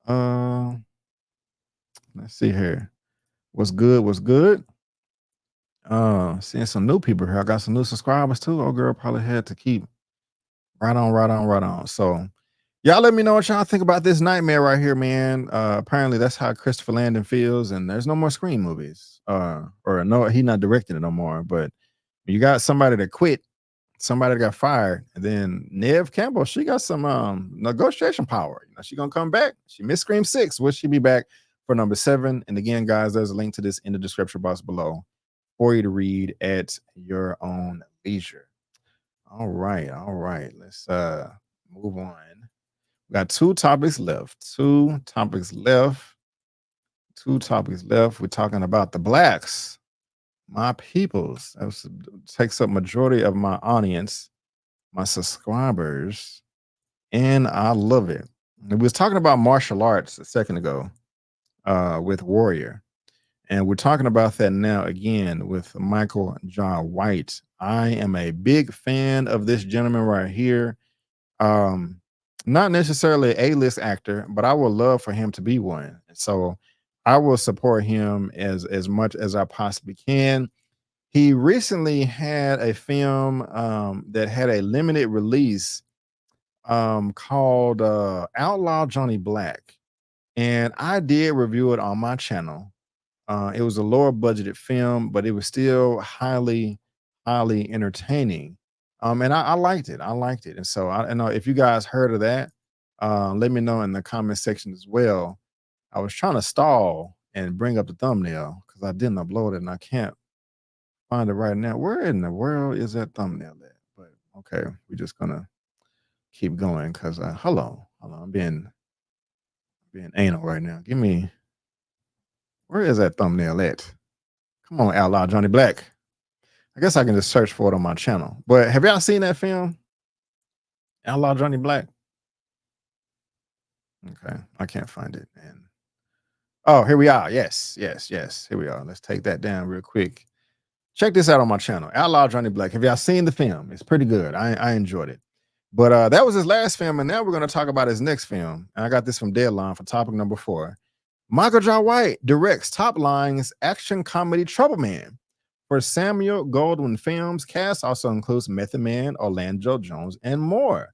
Uh let's see here. What's good? Seeing some new people here. I got some new subscribers too. Oh, girl, probably had to keep right on. So, y'all let me know what y'all think about this nightmare right here, man. Apparently, that's how Christopher Landon feels, and there's no more Scream movies. Or no, he's not directing it no more. But you got somebody that quit, somebody that got fired, and then Neve Campbell, she got some negotiation power. She gonna come back. She missed Scream 6. Will she be back for number 7? And again, guys, there's a link to this in the description box below for you to read at your own leisure. All right. Let's move on. We got 2 topics left. We're talking about the blacks, my peoples. That takes up majority of my audience, my subscribers, and I love it. We was talking about martial arts a second ago with Warrior. And we're talking about that now again with Michael John White. I am a big fan of this gentleman right here. Not necessarily an A-list actor, but I would love for him to be one. So I will support him as much as I possibly can. He recently had a film that had a limited release called Outlaw Johnny Black. And I did review it on my channel. It was a lower budgeted film, but it was still highly entertaining. And I liked it. And so I know if you guys heard of that, let me know in the comment section as well. I was trying to stall and bring up the thumbnail because I didn't upload it and I can't find it right now. Where in the world is that thumbnail at? But okay, we're just gonna keep going because hold on. I'm being anal right now. Where is that thumbnail at? Come on, Outlaw Johnny Black. I guess I can just search for it on my channel. But have y'all seen that film? Outlaw Johnny Black? Okay, I can't find it. And oh, here we are. Yes. Here we are. Let's take that down real quick. check this out on my channel, Outlaw Johnny Black. Have y'all seen the film? It's pretty good. I enjoyed it. But that was his last film, and now we're going to talk about his next film. And I got this from Deadline for topic number 4. Michael Jai White directs Top Line's action comedy Trouble Man for Samuel Goldwyn Films. Cast also includes Method Man, Orlando Jones, and more.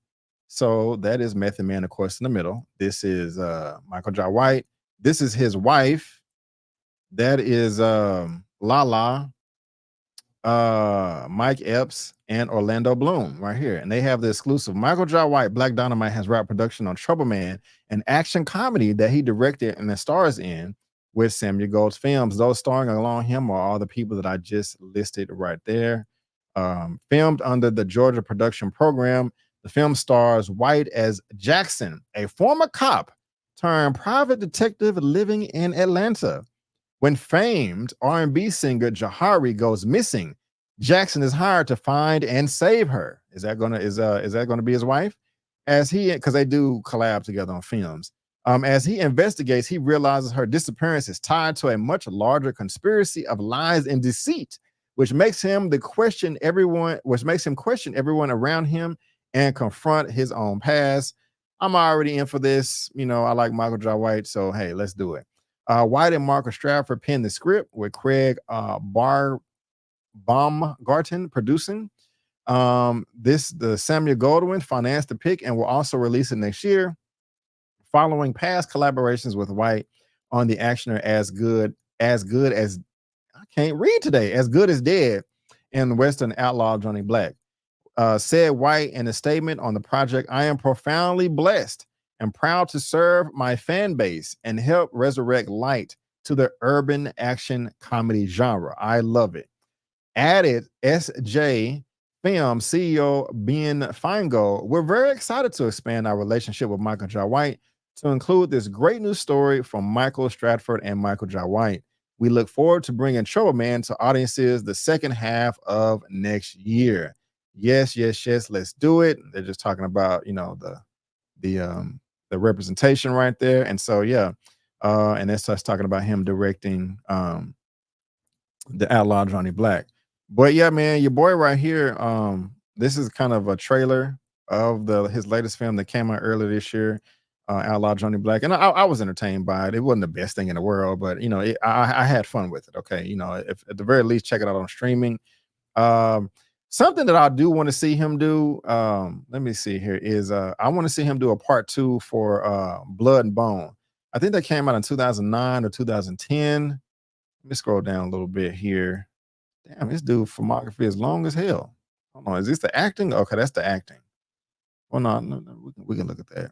So that is Method Man, of course, in the middle. This is Michael Jai White. This is his wife. That is Lala, Mike Epps, and Orlando Bloom right here. And they have the exclusive Michael Jai White, Black Dynamite has wrapped production on Trouble Man, an action comedy that he directed and the stars in with Samuel Gold's Films. Those starring along him are all the people that I just listed right there. Filmed under the Georgia Production Program, the film stars White as Jackson, a former cop turned private detective living in Atlanta. When famed R&B singer Jahari goes missing, Jackson is hired to find and save her. Is that gonna be his wife? Because they do collab together on films. As he investigates, he realizes her disappearance is tied to a much larger conspiracy of lies and deceit, which makes him question everyone around him and confront his own past. I'm already in for this. You know, I like Michael Jai White, so hey, let's do it. White and Marcus Stratford penned the script with Craig Baumgarten producing. The Samuel Goldwyn financed the pick and will also release it next year, following past collaborations with White on the actioner As Good as I can't read today, As Good as Dead, and Western Outlaw Johnny Black. Said White in a statement on the project, "I am profoundly blessed and proud to serve my fan base and help resurrect light to the urban action comedy genre. I love it." Added SJ Film CEO Ben Feingold, "We're very excited to expand our relationship with Michael Jai White to include this great new story from Michael Stratford and Michael Jai White. We look forward to bringing Trouble Man to audiences the second half of next year." Yes, let's do it. They're just talking about, you know, the representation right there. And so and that starts talking about him directing the Outlaw Johnny Black. But yeah, man, your boy right here, this is kind of a trailer of his latest film that came out earlier this year, Outlaw Johnny Black. And I was entertained by it. It wasn't the best thing in the world, but you know, I had fun with it. Okay, you know, if at the very least check it out on streaming. Something that I do want to see him do, let me see here, is I want to see him do a part 2 for Blood and Bone. I think that came out in 2009 or 2010. Let me scroll down a little bit here. Damn, this dude filmography is long as hell. Hold on, is this the acting? Okay, that's the acting. Well, no, we can look at that.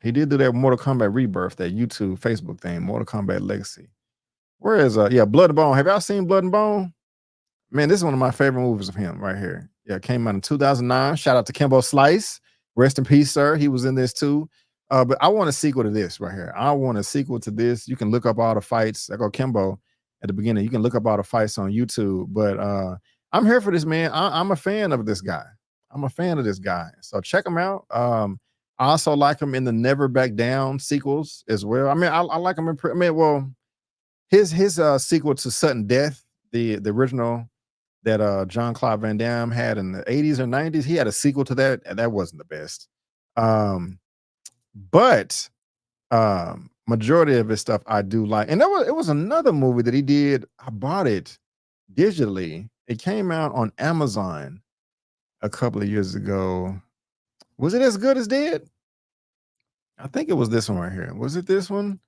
He did do that Mortal Kombat Rebirth, that YouTube Facebook thing, Mortal Kombat Legacy. Where is Blood and Bone? Have y'all seen Blood and Bone? Man, this is one of my favorite movies of him right here. Yeah, it came out in 2009. Shout out to Kimbo Slice. Rest in peace, sir. He was in this too. But I want a sequel to this right here. I want a sequel to this. You can look up all the fights. I go Kimbo at the beginning. You can look up all the fights on YouTube. But I'm here for this, man. I'm a fan of this guy. So check him out. I also like him in the Never Back Down sequels as well. I mean, I like him in his sequel to Sudden Death, the original that John Claude Van Damme had in the 80s or 90s. He had a sequel to that, and that wasn't the best. But majority of his stuff I do like. And it was another movie that he did. I bought it digitally. It came out on Amazon a couple of years ago. Was it As Good as Dead? I think it was this one right here. Was it this one?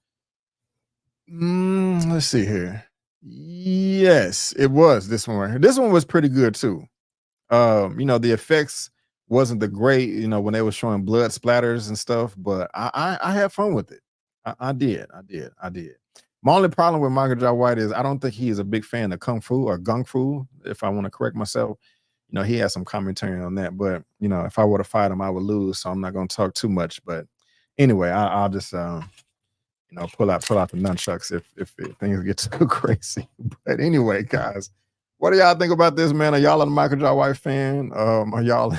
Let's see here. Yes, it was this one right here. This one was pretty good too. You know, the effects wasn't the great, you know, when they were showing blood splatters and stuff, but I had fun with it. I did. My only problem with Michael Jai White is I don't think he is a big fan of Kung Fu or Gung Fu, if I want to correct myself. You know, he has some commentary on that, but you know, if I were to fight him, I would lose. So I'm not going to talk too much. But anyway, I'll just you know, pull out the nunchucks if things get too crazy. But anyway, guys, what do y'all think about this, man? Are y'all a Michael Jai White fan? Are y'all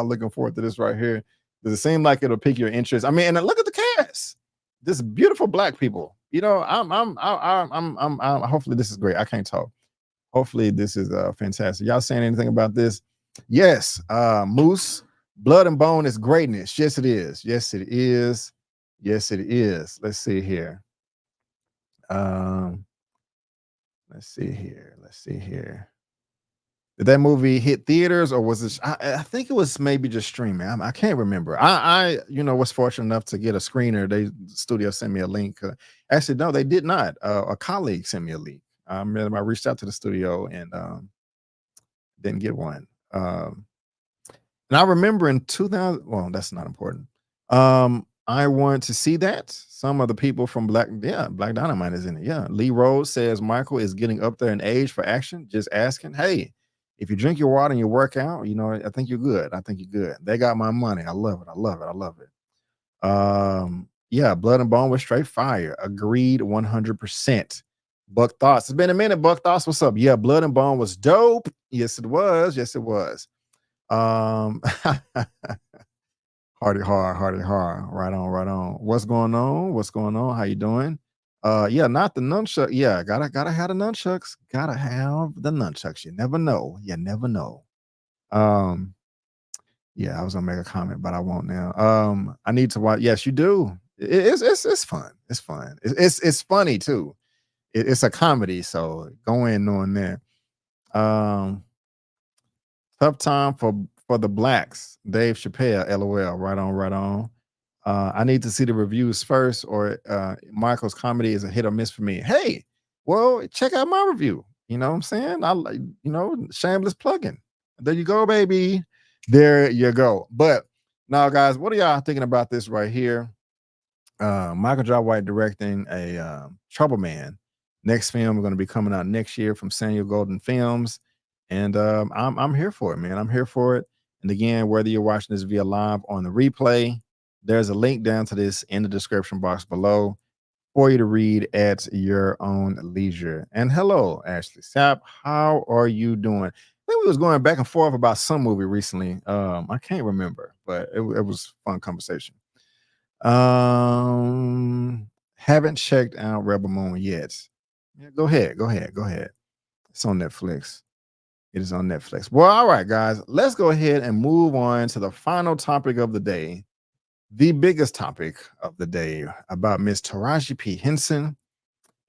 looking forward to this right here? Does it seem like it'll pique your interest? I mean, and look at the cast. This beautiful black people. You know, I'm hopefully this is great. I can't talk. Hopefully this is fantastic. Y'all saying anything about this? Yes, Moose, Blood and Bone is greatness. Yes, it is. Yes, it is. Yes, it is. Let's see here. Let's see here. Let's see here. Did that movie hit theaters or was it? I think it was maybe just streaming. I can't remember. I was fortunate enough to get a screener. The studio sent me a link. Actually, no, they did not. A colleague sent me a link. I reached out to the studio and didn't get one. And I remember in 2000. Well, that's not important. I want to see that. Some of the people from Black Dynamite is in it. Yeah, Lee Rose says Michael is getting up there in age for action. Just asking, hey. If you drink your water and you work out, I think you're good. I think you're good. They got my money. I love it. I love it. I love it. Yeah, Blood and Bone was straight fire. Agreed 100%. Buck Thoughts. It's been a minute, Buck Thoughts. What's up? Yeah, Blood and Bone was dope. Yes, it was. Yes, it was. Hardy hard. Right on, right on. What's going on? What's going on? How you doing? Yeah, not the nunchuck. Yeah, gotta have the nunchucks. Gotta have the nunchucks. You never know. You never know. Yeah, I was gonna make a comment, but I won't now. I need to watch. Yes, you do. It's fun. It's fun. It's funny too. It's a comedy, so go in knowing that. Tough time for the blacks. Dave Chappelle, LOL. Right on, right on. I need to see the reviews first, or Michael's comedy is a hit or miss for me. Hey, well, check out my review. You know what I'm saying? I like, shameless plugging. There you go, baby. There you go. But now, guys, what are y'all thinking about this right here? Michael Jai White directing a Trouble Man. Next film going to be coming out next year from Samuel Golden Films, and I'm here for it, man. I'm here for it. And again, whether you're watching this via live or on the replay, there's a link down to this in the description box below for you to read at your own leisure. And hello, Ashley Sapp. How are you doing? I think we was going back and forth about some movie recently. I can't remember, but it was a fun conversation. Haven't checked out Rebel Moon yet. Yeah, go ahead. It's on Netflix. It is on Netflix. Well, all right, guys. Let's go ahead and move on to the final topic of the day. The biggest topic of the day about Miss Taraji P. Henson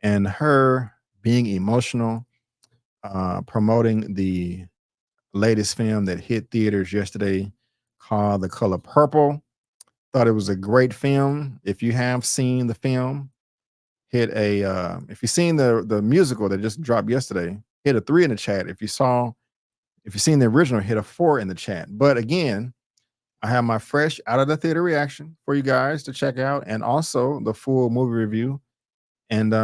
and her being emotional, promoting the latest film that hit theaters yesterday called The Color Purple. Thought it was a great film. If you have seen the film, if you've seen the musical that just dropped yesterday, hit a 3 in the chat. If you've seen the original, hit a 4 in the chat. But again, I have my fresh out of the theater reaction for you guys to check out, and also the full movie review. And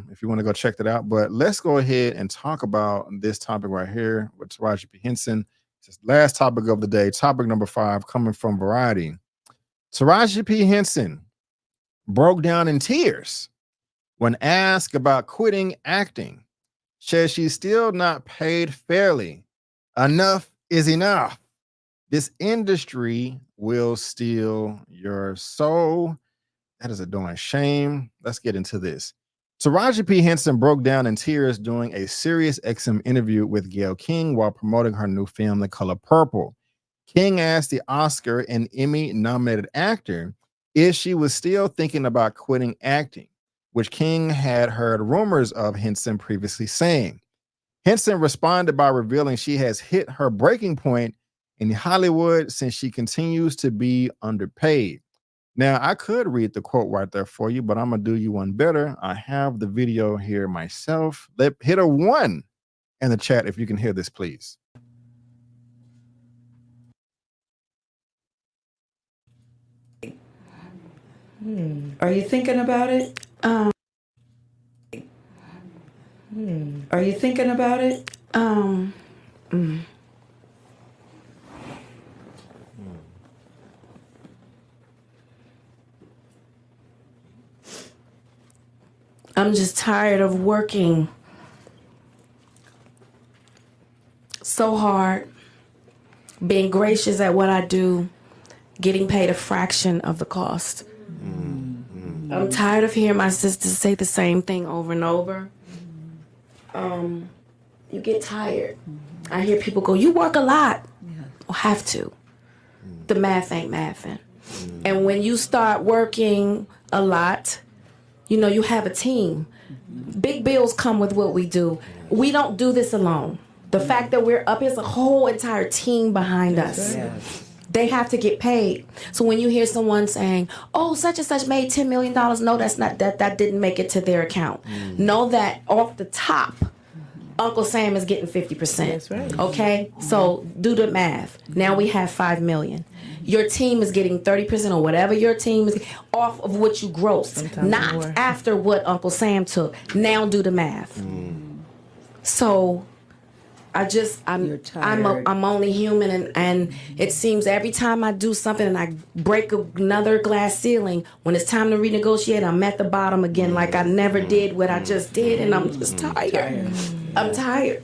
if you want to go check that out, but let's go ahead and talk about this topic right here with Taraji P. Henson. It's the last topic of the day, topic number 5, coming from Variety. Taraji P. Henson broke down in tears when asked about quitting acting. Says she's still not paid fairly. Enough is enough. This industry will steal your soul. That is a darn shame. Let's get into this. Taraji P. Henson broke down in tears during a Sirius XM interview with Gayle King while promoting her new film, The Color Purple. King asked the Oscar and Emmy-nominated actor if she was still thinking about quitting acting, which King had heard rumors of Henson previously saying. Henson responded by revealing she has hit her breaking point in Hollywood since she continues to be underpaid. Now, I could read the quote right there for you, but I'm going to do you one better. I have the video here myself. Hit a 1 in the chat if you can hear this, please. Are you thinking about it? Are you thinking about it? I'm just tired of working so hard, being gracious at what I do, getting paid a fraction of the cost. I'm tired of hearing my sisters say the same thing over and over. you get tired. I hear people go, you work a lot. Or have to. The math ain't mathing. And when you start working a lot, you know, you have a team. Big bills come with what we do. We don't do this alone. The fact that we're up, there's a whole entire team behind us. They have to get paid. So when you hear someone saying, oh, such and such made $10 million, no, that's not, that didn't make it to their account. Know that off the top, Uncle Sam is getting 50%. That's right. Okay? So do the math. Now we have $5 million. Your team is getting 30% or whatever your team is off of what you grossed, Sometimes not more. after what Uncle Sam took. Now do the math. So You're tired. I'm only human, and it seems every time I do something and I break another glass ceiling, when it's time to renegotiate, I'm at the bottom again, like I never did what I just did, and I'm just tired. I'm tired.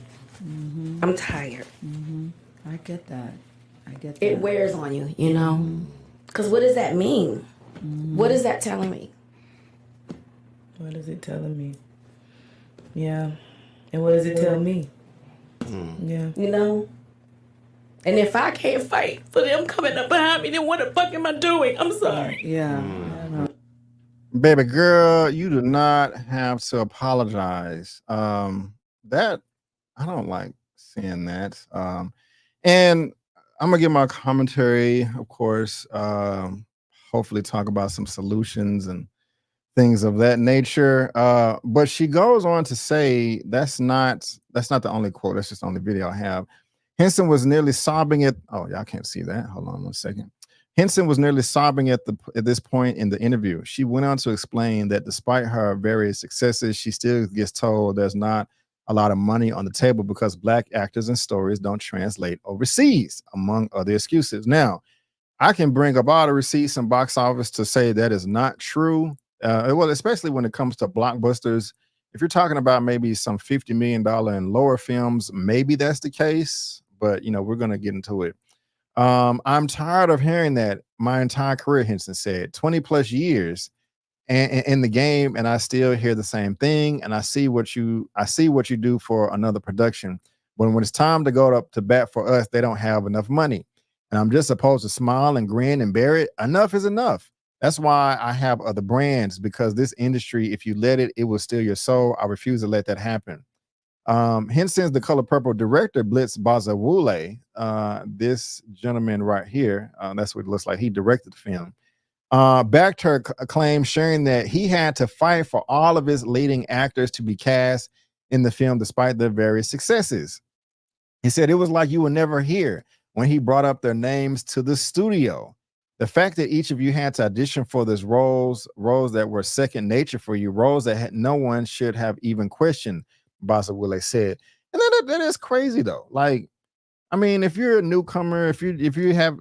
I'm tired. I get that. It wears on you, you know? Because what does that mean? What is that telling me? What is it telling me? Yeah. And what does it tell me? Yeah. You know? And if I can't fight for them coming up behind me, then what the fuck am I doing? I'm sorry. Yeah. Baby girl, you do not have to apologize. That I don't like seeing that. And I'm gonna give my commentary, of course. Hopefully, talk about some solutions and things of that nature. But she goes on to say that's not the only quote. That's just the only video I have. Henson was nearly sobbing at. Oh, y'all can't see that. Hold on 1 second. Henson was nearly sobbing at this point in the interview. She went on to explain that despite her various successes, she still gets told there's not a lot of money on the table because Black actors and stories don't translate overseas, among other excuses. Now, I can bring up all the receipts and box office to say that is not true. Well, especially when it comes to blockbusters. If you're talking about maybe some $50 million and lower films, maybe that's the case. But, you know, we're going to get into it. I'm tired of hearing that my entire career, Henson said, 20 plus years and in the game, and I still hear the same thing. And I see what you do for another production. But when it's time to go up to bat for us, they don't have enough money. And I'm just supposed to smile and grin and bear it. Enough is enough. That's why I have other brands, because this industry, if you let it, it will steal your soul. I refuse to let that happen. Henson's The Color Purple director, Blitz Bazawule, this gentleman right here, that's what it looks like. He directed the film. Backed her claim, sharing that he had to fight for all of his leading actors to be cast in the film despite their various successes. He said it was like you were never here when he brought up their names to the studio. The fact that each of you had to audition for these roles that were second nature for you, roles that no one should have even questioned, Bazawule said. And that is crazy though. Like, I mean, if you're a newcomer, if you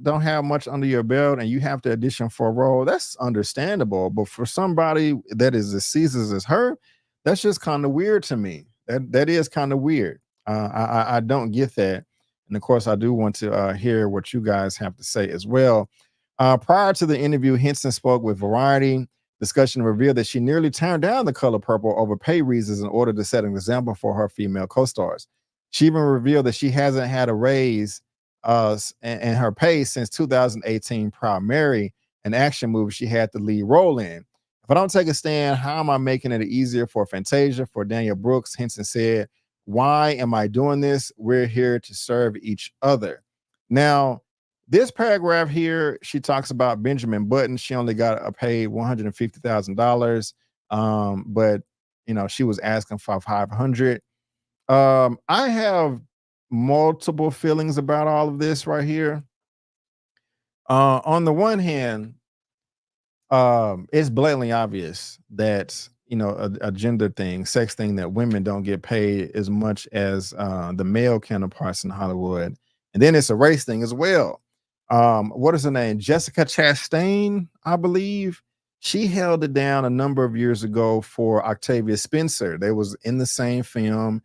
don't have much under your belt and you have to audition for a role, that's understandable. But for somebody that is as seasoned as her, that's just kind of weird to me. That is kind of weird. I don't get that. And of course, I do want to hear what you guys have to say as well. Prior to the interview, Henson spoke with Variety. Discussion revealed that she nearly turned down The Color Purple over pay reasons in order to set an example for her female co-stars. She even revealed that she hasn't had a raise in her pay since 2018 Proud Mary, an action movie she had the lead role in. If I don't take a stand, how am I making it easier for Fantasia, for Daniel Brooks? Henson said, why am I doing this? We're here to serve each other. Now, this paragraph here, she talks about Benjamin Button. She only got paid $150,000, but you know she was asking for $500,000. I have multiple feelings about all of this right here. On the one hand, it's blatantly obvious that you know a gender thing, sex thing, that women don't get paid as much as the male counterparts in Hollywood, and then it's a race thing as well. What is her name? Jessica Chastain, I believe. She held it down a number of years ago for Octavia Spencer. They was in the same film,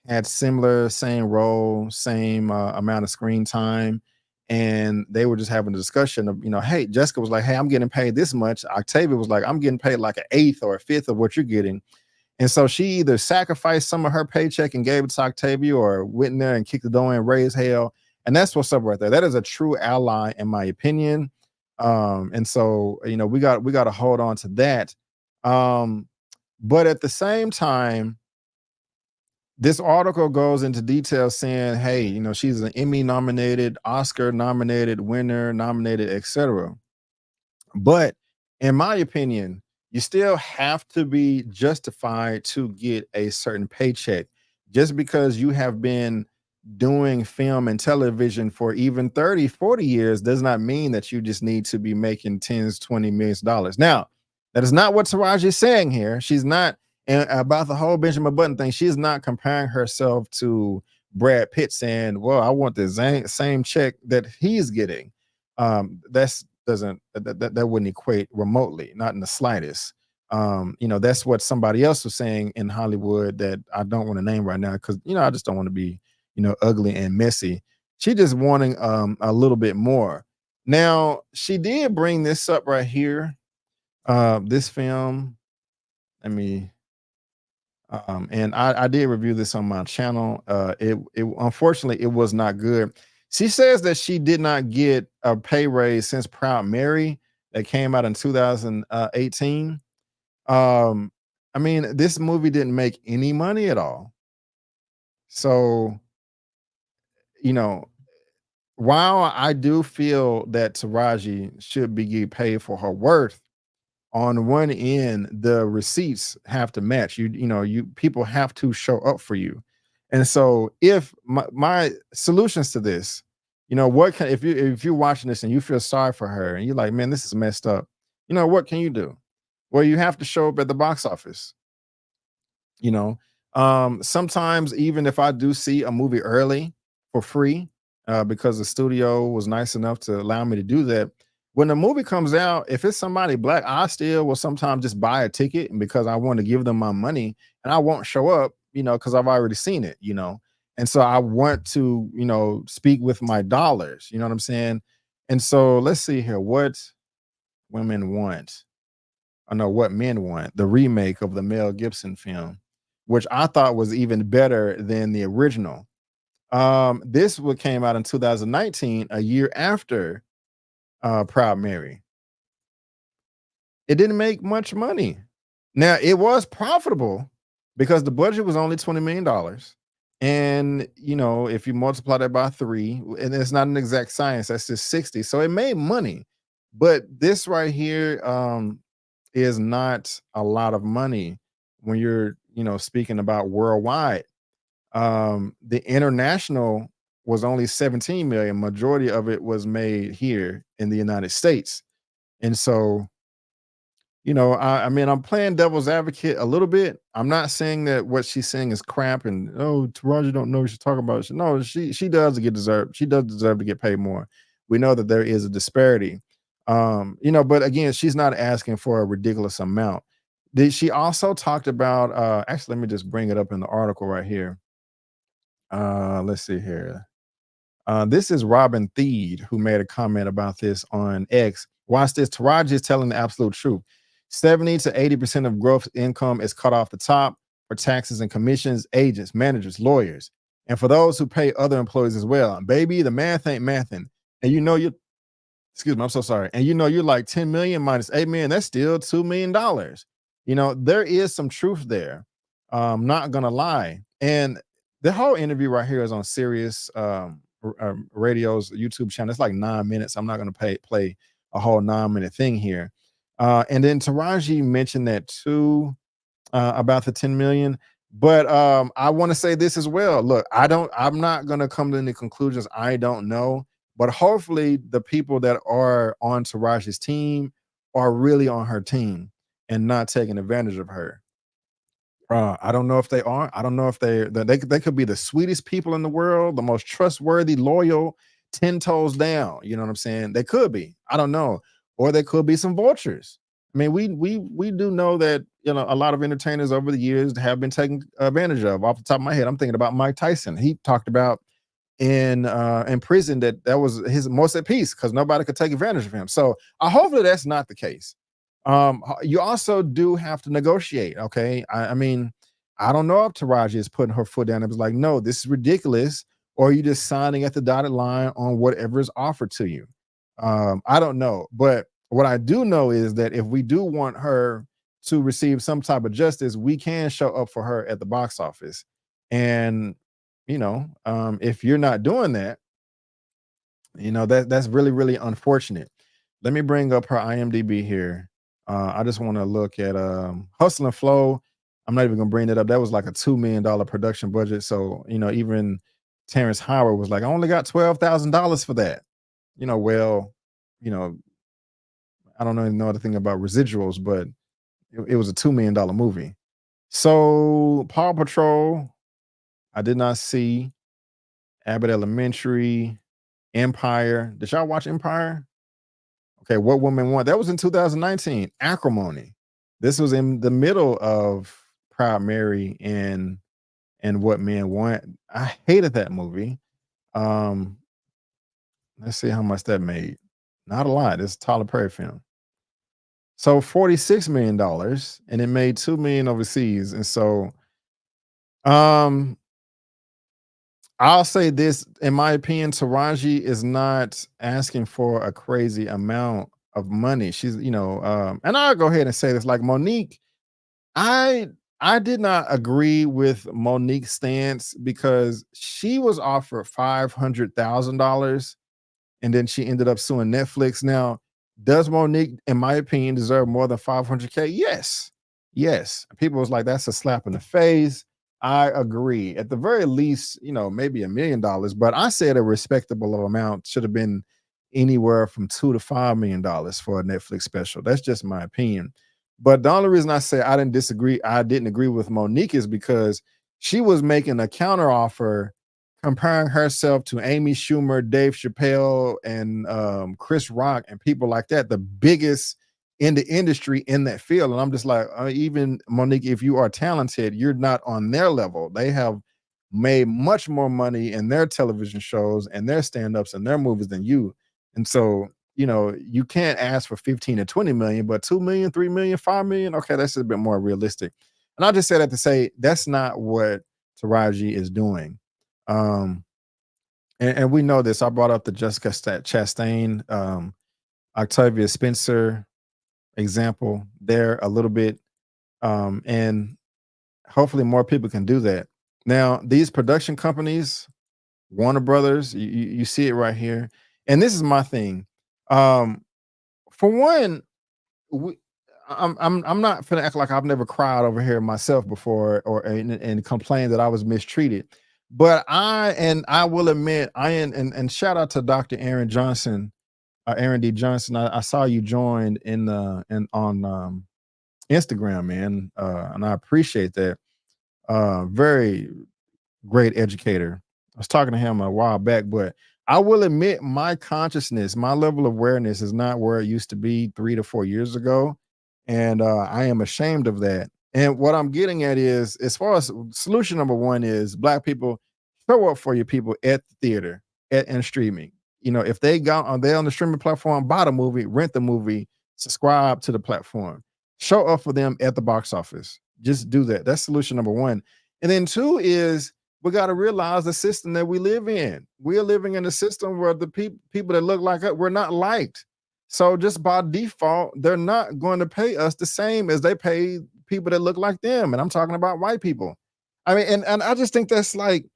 had same role, same amount of screen time. And they were just having a discussion of, you know, hey, Jessica was like, hey, I'm getting paid this much. Octavia was like, I'm getting paid like an eighth or a fifth of what you're getting. And so she either sacrificed some of her paycheck and gave it to Octavia, or went in there and kicked the door and raised hell. And that's what's up right there. That is a true ally, in my opinion. And so, we got to hold on to that. But at the same time, this article goes into detail saying, hey, she's an Emmy nominated, Oscar nominated, winner nominated, etc. But in my opinion, you still have to be justified to get a certain paycheck. Just because you have been doing film and television for even 30, 40 years does not mean that you just need to be making tens, $20 million. Now, that is not what Taraji is saying here. She's not, and about the whole Benjamin Button thing, she's not comparing herself to Brad Pitt saying, well, I want the same check that he's getting. That wouldn't equate remotely, not in the slightest. That's what somebody else was saying in Hollywood that I don't want to name right now, because I just don't want to be ugly and messy. She just wanting a little bit more. Now, she did bring this up right here. This film, and I did review this on my channel. It unfortunately, it was not good. She says that she did not get a pay raise since Proud Mary that came out in 2018. This movie didn't make any money at all. So, while I do feel that Taraji should be paid for her worth, on one end, the receipts have to match. You people have to show up for you. And so if my solutions to this, if you're watching this and you feel sorry for her and you're like, man, this is messed up, what can you do? Well, you have to show up at the box office. Sometimes even if I do see a movie early for free, because the studio was nice enough to allow me to do that, when the movie comes out, if it's somebody black, I still will sometimes just buy a ticket, and because I want to give them my money, and I won't show up, because I've already seen it, and so I want to, speak with my dollars, you know what I'm saying? And so let's see here, what women want. I know what men want, the remake of the Mel Gibson film, which I thought was even better than the original. This one came out in 2019, a year after Proud Mary. It didn't make much money. Now, it was profitable because the budget was only $20 million. And, if you multiply that by 3, and it's not an exact science, that's just 60. So it made money. But this right here is not a lot of money when you're, speaking about worldwide. The international was only 17 million. Majority of it was made here in the United States. And so, I'm playing devil's advocate a little bit. I'm not saying that what she's saying is crap and, Taraji don't know what she's talking about. No, she does she does deserve to get paid more. We know that there is a disparity. But again, she's not asking for a ridiculous amount. She also talked about, actually, let me just bring it up in the article right here. Let's see here. This is Robin Thede who made a comment about this on X. Watch this. Taraji is telling the absolute truth. 70 to 80% of gross income is cut off the top for taxes and commissions, agents, managers, lawyers, and for those who pay other employees as well. And baby, the math ain't mathin'. And excuse me, I'm so sorry. And you're like 10 million minus 8 million, that's still $2 million. There is some truth there. I'm not gonna lie. And the whole interview right here is on Sirius Radio's YouTube channel. It's like 9 minutes. I'm not going to play a whole 9-minute thing here. And then Taraji mentioned that too, about the 10 million. But I want to say this as well. Look, I'm not going to come to any conclusions. I don't know. But hopefully the people that are on Taraji's team are really on her team and not taking advantage of her. I don't know if they are. I don't know if they could be the sweetest people in the world, the most trustworthy, loyal, 10 toes down. You know what I'm saying? They could be. I don't know. Or they could be some vultures. I mean, we do know that, a lot of entertainers over the years have been taken advantage of. Off the top of my head, I'm thinking about Mike Tyson. He talked about in prison that was his most at peace because nobody could take advantage of him. So hopefully that's not the case. You also do have to negotiate. Okay, I mean, I don't know if Taraji is putting her foot down and was like, no, this is ridiculous, or are you just signing at the dotted line on whatever is offered to you. I don't know, but what I do know is that if we do want her to receive some type of justice, we can show up for her at the box office. And if you're not doing that, that's really, really unfortunate. Let me bring up her IMDb here. I just want to look at Hustle and Flow. I'm not even gonna bring it up. That was like a $2 million production budget. So, even Terrence Howard was like, I only got $12,000 for that. Well, I don't know anything about residuals, but it was a $2 million movie. So Paw Patrol, I did not see. Abbott Elementary, Empire. Did y'all watch Empire? Okay, What Woman Want? That was in 2019. Acrimony. This was in the middle of Proud Mary and What Men Want. I hated that movie. Let's see how much that made. Not a lot. It's a Tyler Perry film. So $46 million, and it made $2 million overseas. And so I'll say this, in my opinion, Taraji is not asking for a crazy amount of money. She's, and I'll go ahead and say this, like Monique, I did not agree with Monique's stance because she was offered $500,000 and then she ended up suing Netflix. Now, does Monique, in my opinion, deserve more than $500K? Yes. Yes. People was like, that's a slap in the face. I agree. At the very least, maybe $1 million, but I said a respectable amount should have been anywhere from $2 to $5 million for a Netflix special. That's just my opinion. But the only reason I say I didn't agree with Monique is because she was making a counter offer comparing herself to Amy Schumer, Dave Chappelle, and Chris Rock and people like that, the biggest in the industry in that field. And I'm just like, even Monique, if you are talented, you're not on their level. They have made much more money in their television shows and their stand-ups and their movies than you. And so, you can't ask for 15 to 20 million, but 2 million, 3 million, 5 million. Okay, that's a bit more realistic. And I just say that to say that's not what Taraji is doing. And we know this. I brought up the Jessica Chastain, Octavia Spencer example there a little bit. And hopefully more people can do that. Now, these production companies, Warner Brothers, you see it right here. And this is my thing. For one, I'm not finna act like I've never cried over here myself before and complained that I was mistreated. But I will admit, and shout out to Dr. Aaron Johnson, Aaron D. Johnson. I saw you joined on Instagram, man, and I appreciate that. Very great educator. I was talking to him a while back, but I will admit my consciousness, my level of awareness is not where it used to be 3 to 4 years ago, and I am ashamed of that. And what I'm getting at is, as far as solution number one is, Black people, show up for your people at the theater and streaming. If they on the streaming platform, buy the movie, rent the movie, subscribe to the platform, show up for them at the box office. Just do that. That's solution number one. And then two is, we got to realize the system that we live in. We are living in a system where the people that look like us, we're not liked. So just by default, they're not going to pay us the same as they pay people that look like them. And I'm talking about white people. I mean, and I just think that's like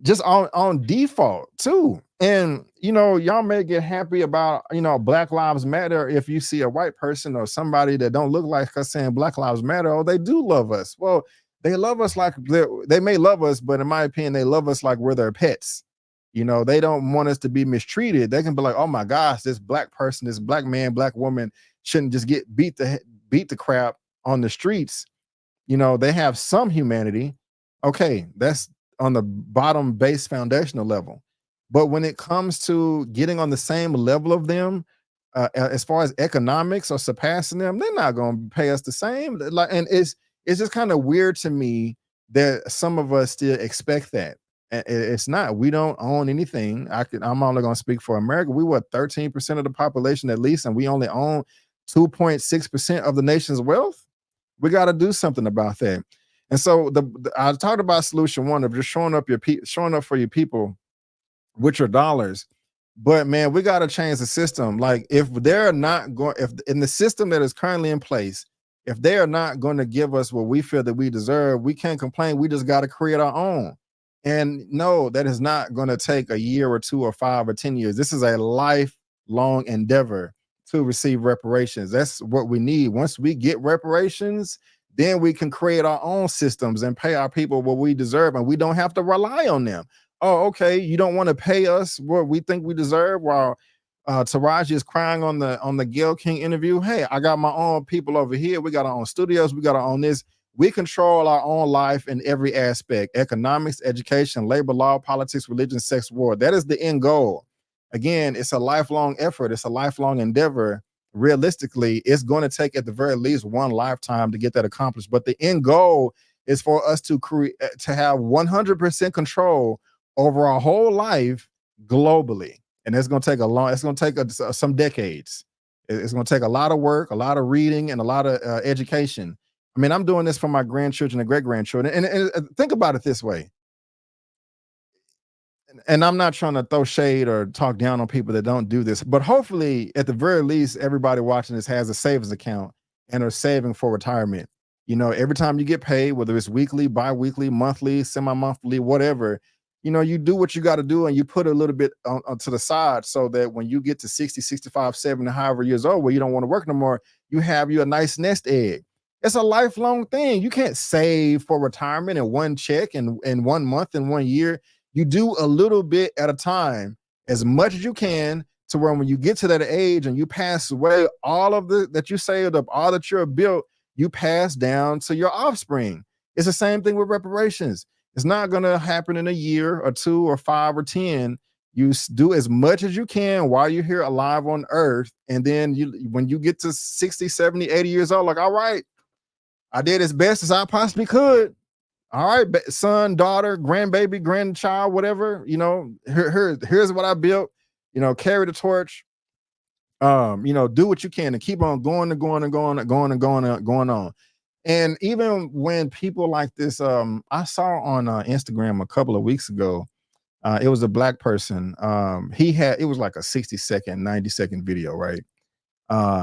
just on default too. And y'all may get happy about Black Lives Matter if you see a white person or somebody that don't look like us saying Black Lives Matter. Oh, they do love us. Well, they love us like they may love us, but in my opinion, they love us like we're their pets. They don't want us to be mistreated. They can be like, oh my gosh, this Black person, this Black man, Black woman shouldn't just get beat the crap on the streets. They have some humanity. Okay, that's on the bottom base foundational level. But when it comes to getting on the same level of them, as far as economics or surpassing them, they're not going to pay us the same. And it's just kind of weird to me that some of us still expect that. It's not. We don't own anything. I'm only going to speak for America. We were 13% of the population at least, and we only own 2.6% of the nation's wealth. We got to do something about that. And so I talked about solution one of just showing up for your people with your dollars. But man, we got to change the system. Like if they're not going, if in the system that is currently in place, if they are not going to give us what we feel that we deserve, we can't complain. We just got to create our own. And no, that is not going to take a year or 2 or 5 or 10 years. This is a lifelong endeavor to receive reparations. That's what we need. Once we get reparations, then we can create our own systems and pay our people what we deserve, and we don't have to rely on them. Oh, okay, you don't want to pay us what we think we deserve while Taraji is crying on the Gayle King interview. Hey, I got my own people over here. We got our own studios. We got our own this. We control our own life in every aspect: economics, education, labor law, politics, religion, sex, war. That is the end goal. Again, it's a lifelong effort. It's a lifelong endeavor. Realistically, it's going to take at the very least one lifetime to get that accomplished. But the end goal is for us to have 100% control over our whole life globally. And it's going to take some decades. It's going to take a lot of work, a lot of reading, and a lot of education. I mean, I'm doing this for my grandchildren and great-grandchildren. And think about it this way. And I'm not trying to throw shade or talk down on people that don't do this, but hopefully, at the very least, everybody watching this has a savings account and are saving for retirement. You know, every time you get paid, whether it's weekly, bi-weekly, monthly, semi-monthly, whatever, you know, you do what you got to do and you put a little bit on to the side so that when you get to 60, 65, 70, however years old, where you don't want to work no more, you have you a nice nest egg. It's a lifelong thing. You can't save for retirement in one check in 1 month, in 1 year. You do a little bit at a time, as much as you can, to where when you get to that age and you pass away, all of that you saved up, all that you're built, you pass down to your offspring. It's the same thing with reparations. It's not going to happen in a year or 2 or 5 or 10. You do as much as you can while you're here alive on earth. And then when you get to 60, 70, 80 years old, like, all right, I did as best as I possibly could. All right, son, daughter, grandbaby, grandchild, whatever, you know, here's what I built, you know, carry the torch, you know, do what you can and keep on going on. And even when people like this, I saw on Instagram a couple of weeks ago, it was a Black person. It was like a 60-second, 90-second video, right?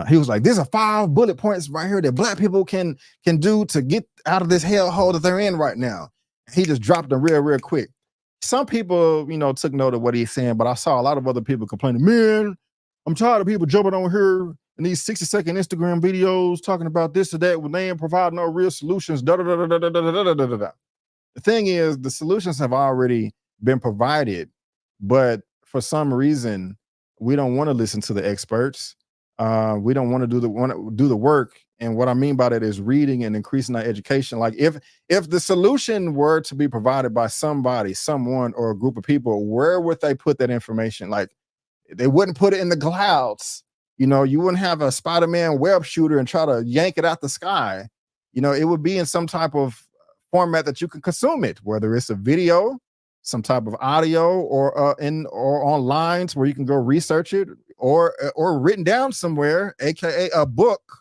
He was like, there's a 5 bullet points right here that Black people can do to get out of this hellhole that they're in right now. He just dropped them real quick. Some people, you know, took note of what he's saying, but I saw a lot of other people complaining, man, I'm tired of people jumping on here in these 60-second Instagram videos talking about this or that when they ain't providing no real solutions. The thing is, the solutions have already been provided, but for some reason, we don't want to listen to the experts. We don't want to do the work. And what I mean by that is reading and increasing our education. Like if the solution were to be provided by somebody, someone, or a group of people, where would they put that information? Like they wouldn't put it in the clouds. You know, you wouldn't have a Spider-Man web shooter and try to yank it out the sky. You know, it would be in some type of format that you can consume it, whether it's a video, some type of audio, or on lines where you can go research it, or written down somewhere, aka a book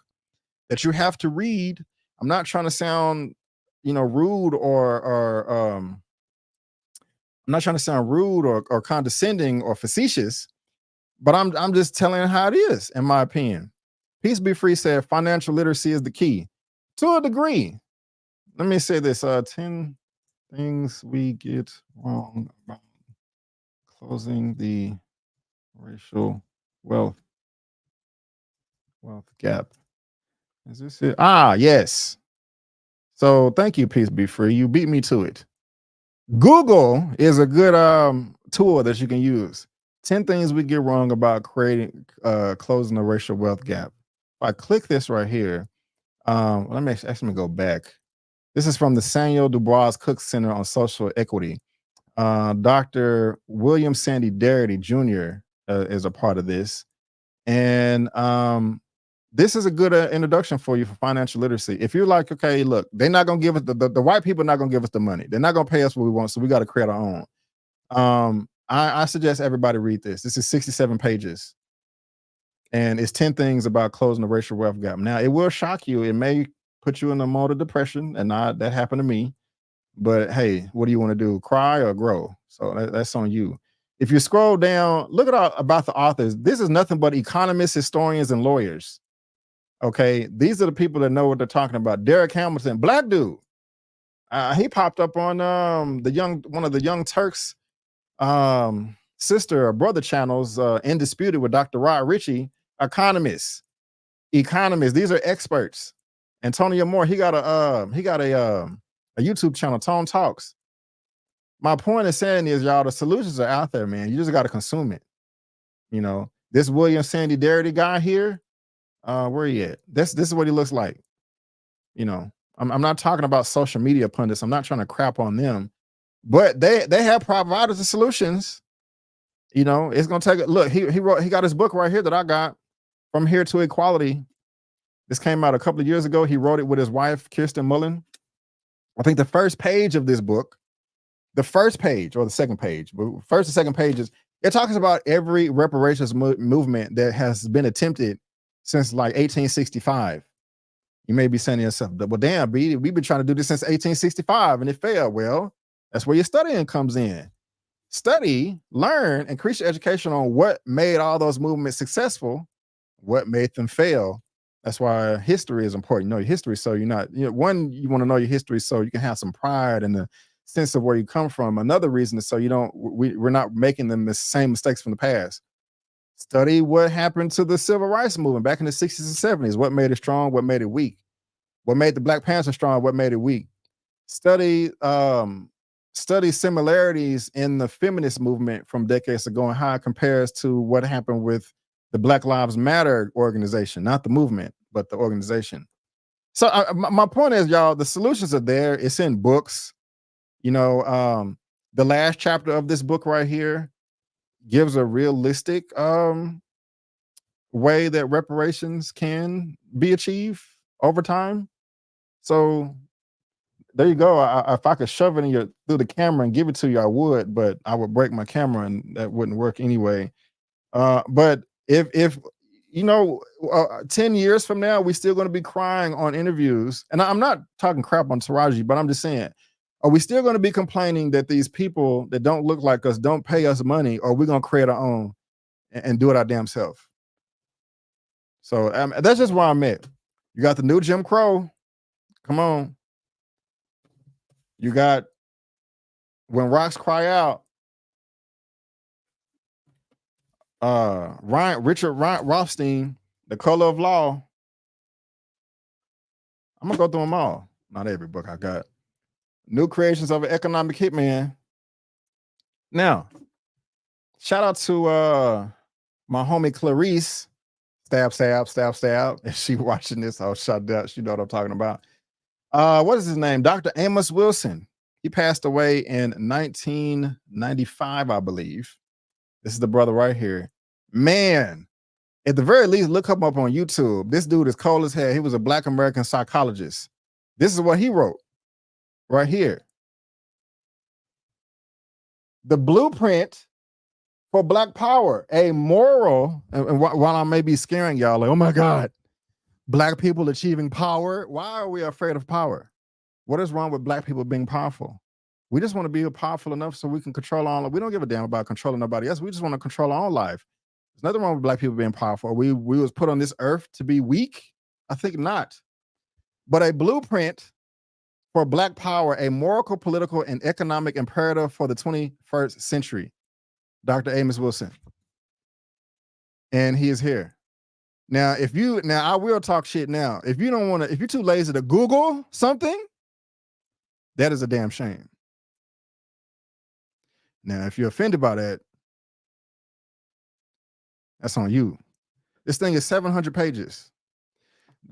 that you have to read. I'm not trying to sound, you know, rude or condescending or facetious, but I'm just telling how it is, in my opinion. Peace Be Free said financial literacy is the key to a degree. Let me say this: 10 things we get wrong about closing the racial wealth gap. Is this it? Yes. So thank you, Peace Be Free. You beat me to it. Google is a good tool that you can use. 10 things we get wrong about closing the racial wealth gap. If I click this right here, let me actually go back. This is from the Samuel Dubois Cook Center on Social Equity. Dr. William Sandy Darity Jr. Is a part of this. And this is a good introduction for you for financial literacy. If you're like, okay, look, they're not going to give us the white people are not going to give us the money. They're not going to pay us what we want. So we got to create our own. I suggest everybody read this. This is 67 pages. And it's 10 things about closing the racial wealth gap. Now, it will shock you. It may put you in a mode of depression, and that happened to me. But hey, what do you want to do? Cry or grow? So that's on you. If you scroll down, look at all about the authors. This is nothing but economists, historians, and lawyers. Okay, these are the people that know what they're talking about. Derek Hamilton, black dude. He popped up on one of the Young Turks sister or brother channels, Indisputed with Dr. Rod Ritchie. Economists. These are experts. Antonio Moore, he got a YouTube channel, Tone Talks. My point is saying is, y'all, the solutions are out there, man. You just got to consume it. You know, this William Sandy Darity guy here, where he at? This is what he looks like. You know, I'm not talking about social media pundits. I'm not trying to crap on them, but they have provided the solutions. You know, it's gonna take a look. He got his book right here that I got, From Here to Equality. This came out a couple of years ago. He wrote it with his wife, Kirsten Mullen. I think the first page of this book, the first page or the second page, but first and second pages, it talks about every reparations movement that has been attempted since like 1865. You may be saying to yourself, well, damn, B, we've been trying to do this since 1865 and it failed. Well, that's where your studying comes in. Study, learn, increase your education on what made all those movements successful, what made them fail. That's why history is important. You know your history, so you're not, you want to know your history so you can have some pride and the sense of where you come from. Another reason is so we're not making the same mistakes from the past. Study what happened to the civil rights movement back in the 60s and 70s. What made it strong? What made it weak? What made the Black Panther strong? What made it weak? Study similarities in the feminist movement from decades ago and how it compares to what happened with the Black Lives Matter organization, not the movement, but the organization. So my point is, y'all, the solutions are there. It's in books. You know, the last chapter of this book right here gives a realistic way that reparations can be achieved over time. So there you go. If I could shove it through the camera and give it to you, I would, but I would break my camera and that wouldn't work anyway. But if 10 years from now, we're still going to be crying on interviews. And I'm not talking crap on Taraji, but I'm just saying, are we still going to be complaining that these people that don't look like us don't pay us money, or we're going to create our own and do it our damn self? So that's just where I'm at. You got the new Jim Crow. Come on. You got When Rocks Cry Out. Richard Rothstein, The Color of Law. I'm gonna go through them all. Not every book I got. New Creations of an Economic Hitman. Now, shout out to my homie Clarice. Stab. If she watching this, I'll shut down. She know what I'm talking about. What is his name? Dr. Amos Wilson. He passed away in 1995, I believe. This is the brother right here. Man, at the very least, look him up on YouTube. This dude is cold as hell. He was a Black American psychologist. This is what he wrote right here. The blueprint for Black power, a moral, and while I may be scaring y'all, like, oh my God, Black people achieving power. Why are we afraid of power? What is wrong with Black people being powerful? We just want to be powerful enough so we can control our own. We don't give a damn about controlling nobody else. We just want to control our own life. There's nothing wrong with Black people being powerful. We was put on this earth to be weak? I think not. But a blueprint for Black power, a moral, political, and economic imperative for the 21st century. Dr. Amos Wilson. And he is here. Now, I will talk shit now. If you're too lazy to Google something, that is a damn shame. Now, if you're offended by that, that's on you. This thing is 700 pages.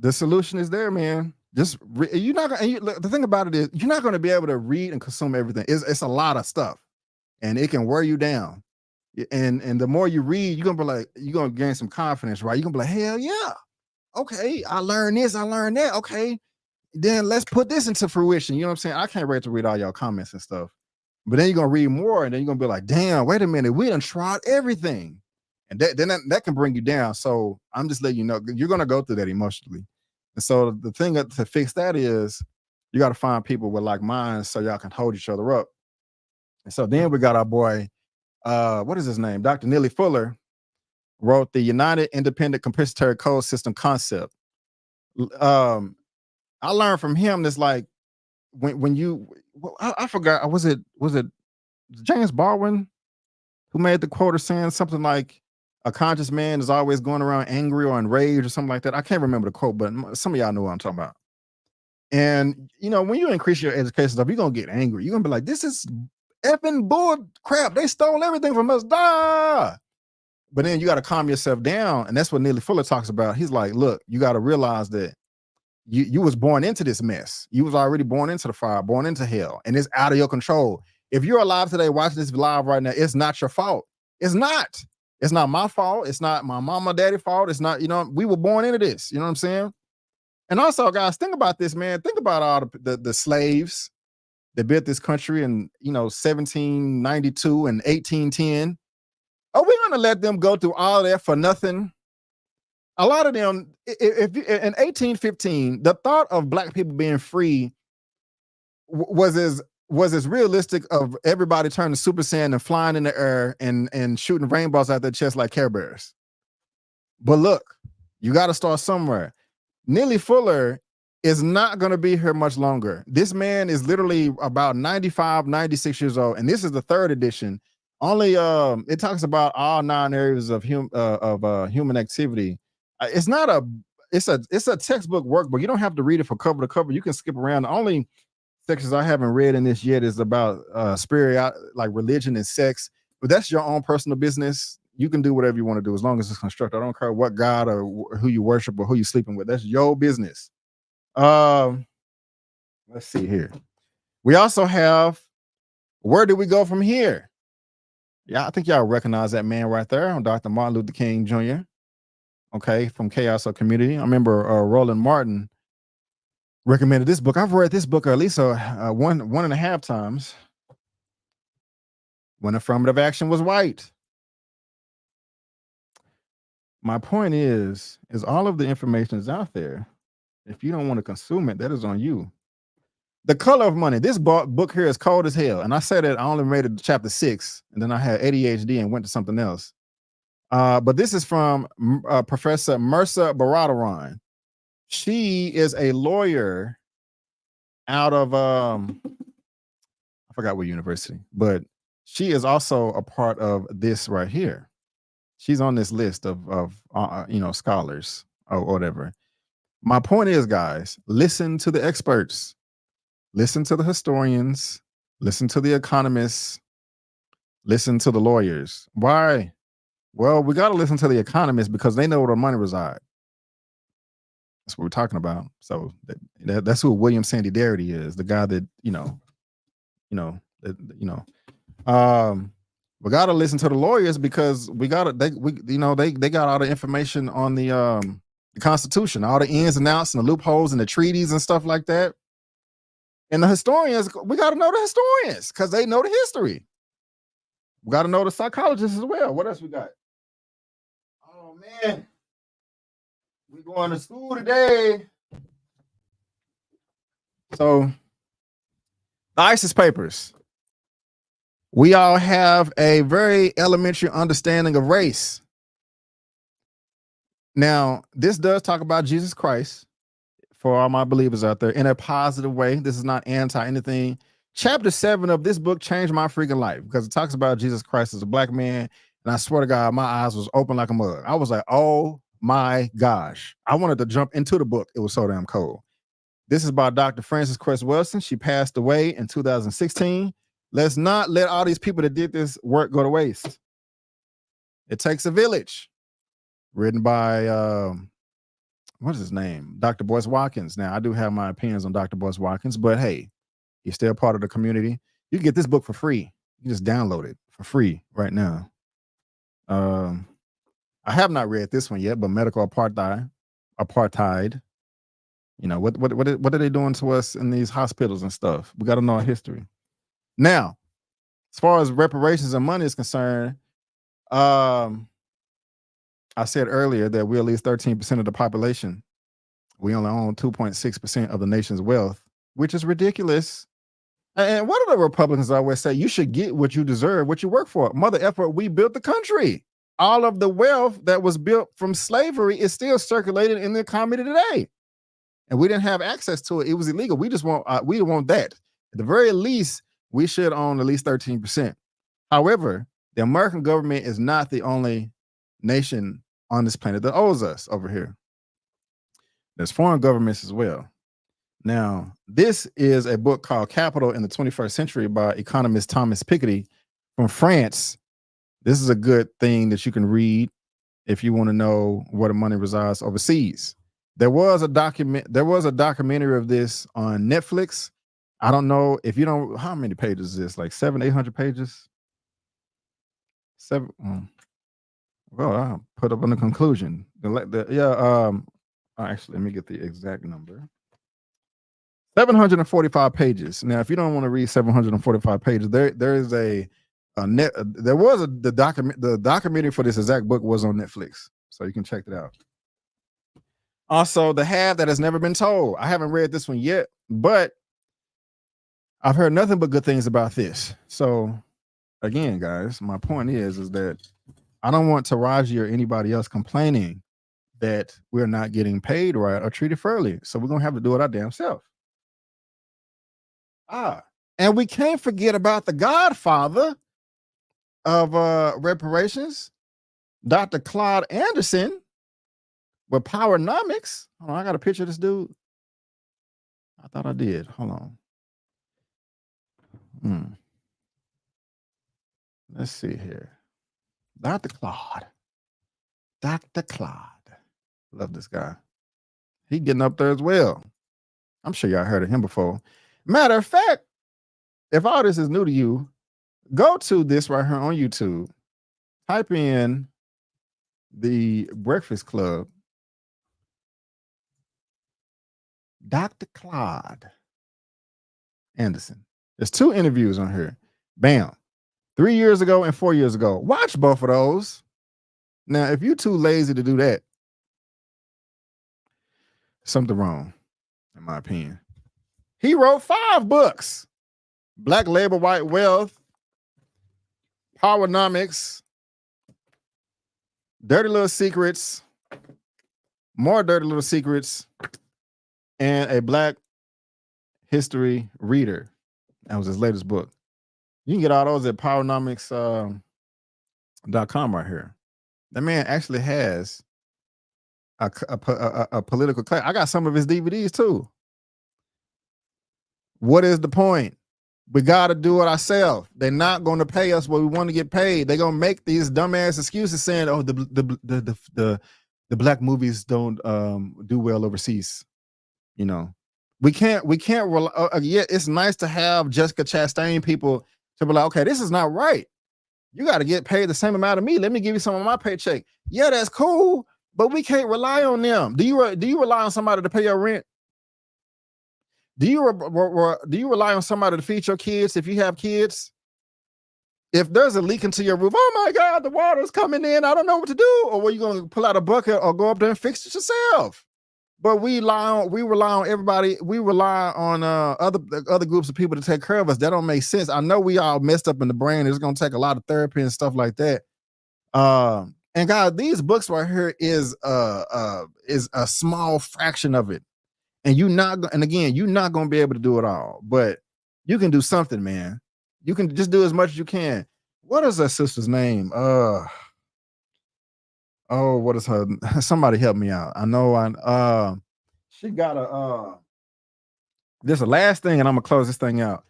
The solution is there, man. The thing about it is, you're not going to be able to read and consume everything. It's a lot of stuff, and it can wear you down. And the more you read, you're gonna gain some confidence, right? You're gonna be like, hell yeah, okay, I learned this, I learned that. Okay, then let's put this into fruition. You know what I'm saying? I can't wait to read all y'all comments and stuff. But then you're gonna read more, and then you're gonna be like, damn, wait a minute, we done tried everything. And that can bring you down. So I'm just letting you know you're going to go through that emotionally. And so the thing to fix that is you got to find people with like minds so y'all can hold each other up. And so then we got our boy, what is his name? Dr. Neely Fuller wrote the United Independent Compensatory Code System concept. I learned from him this, like, when you, I forgot, was it James Baldwin who made the quote or saying something like a conscious man is always going around angry or enraged or something like that. I can't remember the quote, but some of y'all know what I'm talking about. And when you increase your education stuff, you're gonna get angry. You're gonna be like, this is effing bull crap. They stole everything from us. Duh. But then you got to calm yourself down. And that's what Neely Fuller talks about. He's like, look, you got to realize that you was born into this mess. You was already born into the fire, born into hell, and it's out of your control. If you're alive today watching this live right now, it's not your fault. It's not. It's not my fault. It's not my mama, daddy fault. It's not, we were born into this. You know what I'm saying? And also, guys, think about this, man. Think about all the slaves that built this country in, 1792 and 1810. Are we going to let them go through all that for nothing? A lot of them, if in 1815, the thought of black people being free was as realistic of everybody turning Super Saiyan and flying in the air and shooting rainbows out their chest like Care Bears. But look, you got to start somewhere. Neely Fuller is not going to be here much longer. This man is literally about 95, 96 years old, and this is the third edition. Only it talks about all 9 areas of human activity. It's a textbook workbook. You don't have to read it from cover to cover. You can skip around. The only sections I haven't read in this yet is about spirit, like religion and sex. But that's your own personal business. You can do whatever you want to do as long as it's constructed. I don't care what God or who you worship or who you're sleeping with. That's your business. Let's see here. We also have, where do we go from here? Yeah, I think y'all recognize that man right there, Dr. Martin Luther King Jr. Okay, from Chaos of Community. I remember Roland Martin recommended this book. I've read this book at least one and a half times. When affirmative action was white. My point is all of the information is out there. If you don't want to consume it, that is on you. The Color of Money. This book here is cold as hell. And I said that I only made it to chapter 6, and then I had ADHD and went to something else. But this is from Professor Mercer Baradaran. She is a lawyer out of I forgot what university, but she is also a part of this right here. She's on this list of scholars or whatever. My point is, guys, listen to the experts, listen to the historians, listen to the economists, listen to the lawyers. Why? Well, we got to listen to the economists because they know where the money resides. That's what we're talking about. So that's who William Sandy Darity is, the guy that we got to listen to the lawyers because they got all the information on the Constitution, all the ins and outs and the loopholes and the treaties and stuff like that. And the historians, we got to know the historians because they know the history. We got to know the psychologists as well. What else we got? Oh man, we going to school today. So the ISIS papers. We all have a very elementary understanding of race. Now, this does talk about Jesus Christ for all my believers out there in a positive way. This is not anti anything. Chapter 7 of this book changed my freaking life because it talks about Jesus Christ as a black man. And I swear to God, my eyes was open like a mug. I was like, oh my gosh. I wanted to jump into the book. It was so damn cold. This is by Dr. Frances Cress Welsing. She passed away in 2016. Let's not let all these people that did this work go to waste. It Takes a Village. Written by, what is his name? Dr. Boyce Watkins. Now, I do have my opinions on Dr. Boyce Watkins, but hey, he's still part of the community. You can get this book for free. You just download it for free right now. I have not read this one yet, but Medical Apartheid. What are they doing to us in these hospitals and stuff? We got to know our history. Now, as far as reparations and money is concerned, I said earlier that we're at least 13% of the population. We only own 2.6% of the nation's wealth, which is ridiculous. And what do the Republicans always say? You should get what you deserve, what you work for. Mother effer, we built the country. All of the wealth that was built from slavery is still circulating in the economy today. And we didn't have access to it. It was illegal. We just want, we want that. At the very least, we should own at least 13%. However, the American government is not the only nation on this planet that owes us over here. There's foreign governments as well. Now, this is a book called Capital in the 21st Century by economist Thomas Piketty from France. This is a good thing that you can read if you want to know where the money resides overseas. There was a documentary of this on Netflix. I don't know if you don't, how many pages is this? Like 700-800 pages? Well, I'll put up on the conclusion. Actually, let me get the exact number. 745 pages. Now, if you don't want to read 745 pages, the documentary for this exact book was on Netflix, so you can check it out. Also, The Half That Has Never Been Told. I haven't read this one yet, but I've heard nothing but good things about this. So, again, guys, my point is that I don't want Taraji or anybody else complaining that we're not getting paid right or treated fairly. So we're gonna have to do it our damn self. And we can't forget about the godfather of reparations, Dr. Claude Anderson, with Powernomics. Hold on, I got a picture of this dude. I thought I did. Hold on. Let's see here. Dr. Claude. Love this guy. He getting up there as well. I'm sure y'all heard of him before. Matter of fact, if all this is new to you, go to this right here on YouTube. Type in The Breakfast Club. Dr. Claude Anderson. There's 2 interviews on here. Bam. 3 years ago and 4 years ago. Watch both of those. Now, if you're too lazy to do that, something wrong, in my opinion. He wrote 5 books. Black Labor, White Wealth, Powernomics, Dirty Little Secrets, More Dirty Little Secrets, and A Black History Reader. That was his latest book. You can get all those at powernomics.com right here. That man actually has a political class. I got some of his DVDs too. What is the point? We got to do it ourselves. They're not going to pay us what we want to get paid. They're going to make these dumbass excuses saying, "Oh, the black movies don't do well overseas." You know, we can't. Yeah, it's nice to have Jessica Chastain people to be like, "Okay, this is not right. You got to get paid the same amount of me. Let me give you some of my paycheck." Yeah, that's cool, but we can't rely on them. Do you rely on somebody to pay your rent? Do you rely on somebody to feed your kids if you have kids? If there's a leak into your roof, oh my God, the water's coming in. I don't know what to do. Or were you going to pull out a bucket or go up there and fix it yourself? But we rely on everybody. We rely on other groups of people to take care of us. That don't make sense. I know we all messed up in the brain. It's going to take a lot of therapy and stuff like that. And guys, these books right here is a small fraction of it. And you're not going to be able to do it all, but you can do something, man. You can just do as much as you can. What is that sister's name? What is her? Somebody help me out. I know she got this is the last thing, and I'm gonna close this thing out.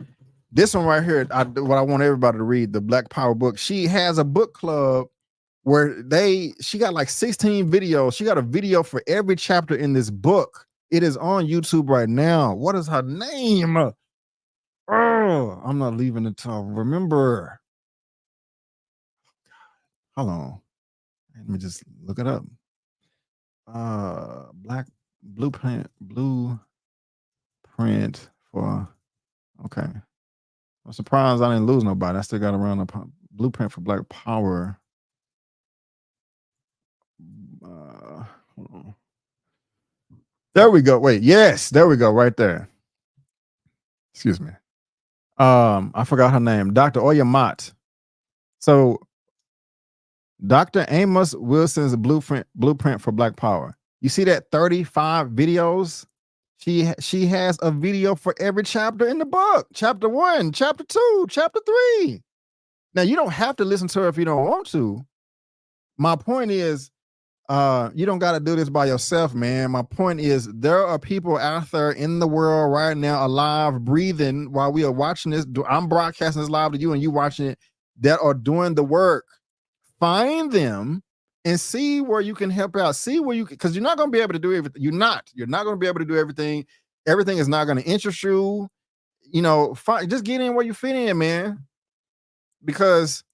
This one right here, what I want everybody to read, the Black Power book. She has a book club where she got like 16 videos. She got a video for every chapter in this book. It is on YouTube right now. What is her name? Oh, I'm not leaving it till I remember. Hold on. Let me just look it up. Black blueprint for, okay. I'm surprised I didn't lose nobody. I still got around a blueprint for Black Power. There we go. Wait, yes, there we go, right there. Excuse me. I forgot her name, Dr. Oya Mott. So Dr. Amos Wilson's blueprint for Black Power. You see that 35 videos? She has a video for every chapter in the book. Chapter 1, chapter 2, chapter 3. Now you don't have to listen to her if you don't want to. My point is, you don't got to do this by yourself, man. My point is, there are people out there in the world right now, alive, breathing, while we are watching this. I'm broadcasting this live to you, and you watching it, that are doing the work. Find them and see where you can help out. See where you, because you're not going to be able to do everything. You're not going to be able to do everything. Everything is not going to interest you. You know, just get in where you fit in, man. Because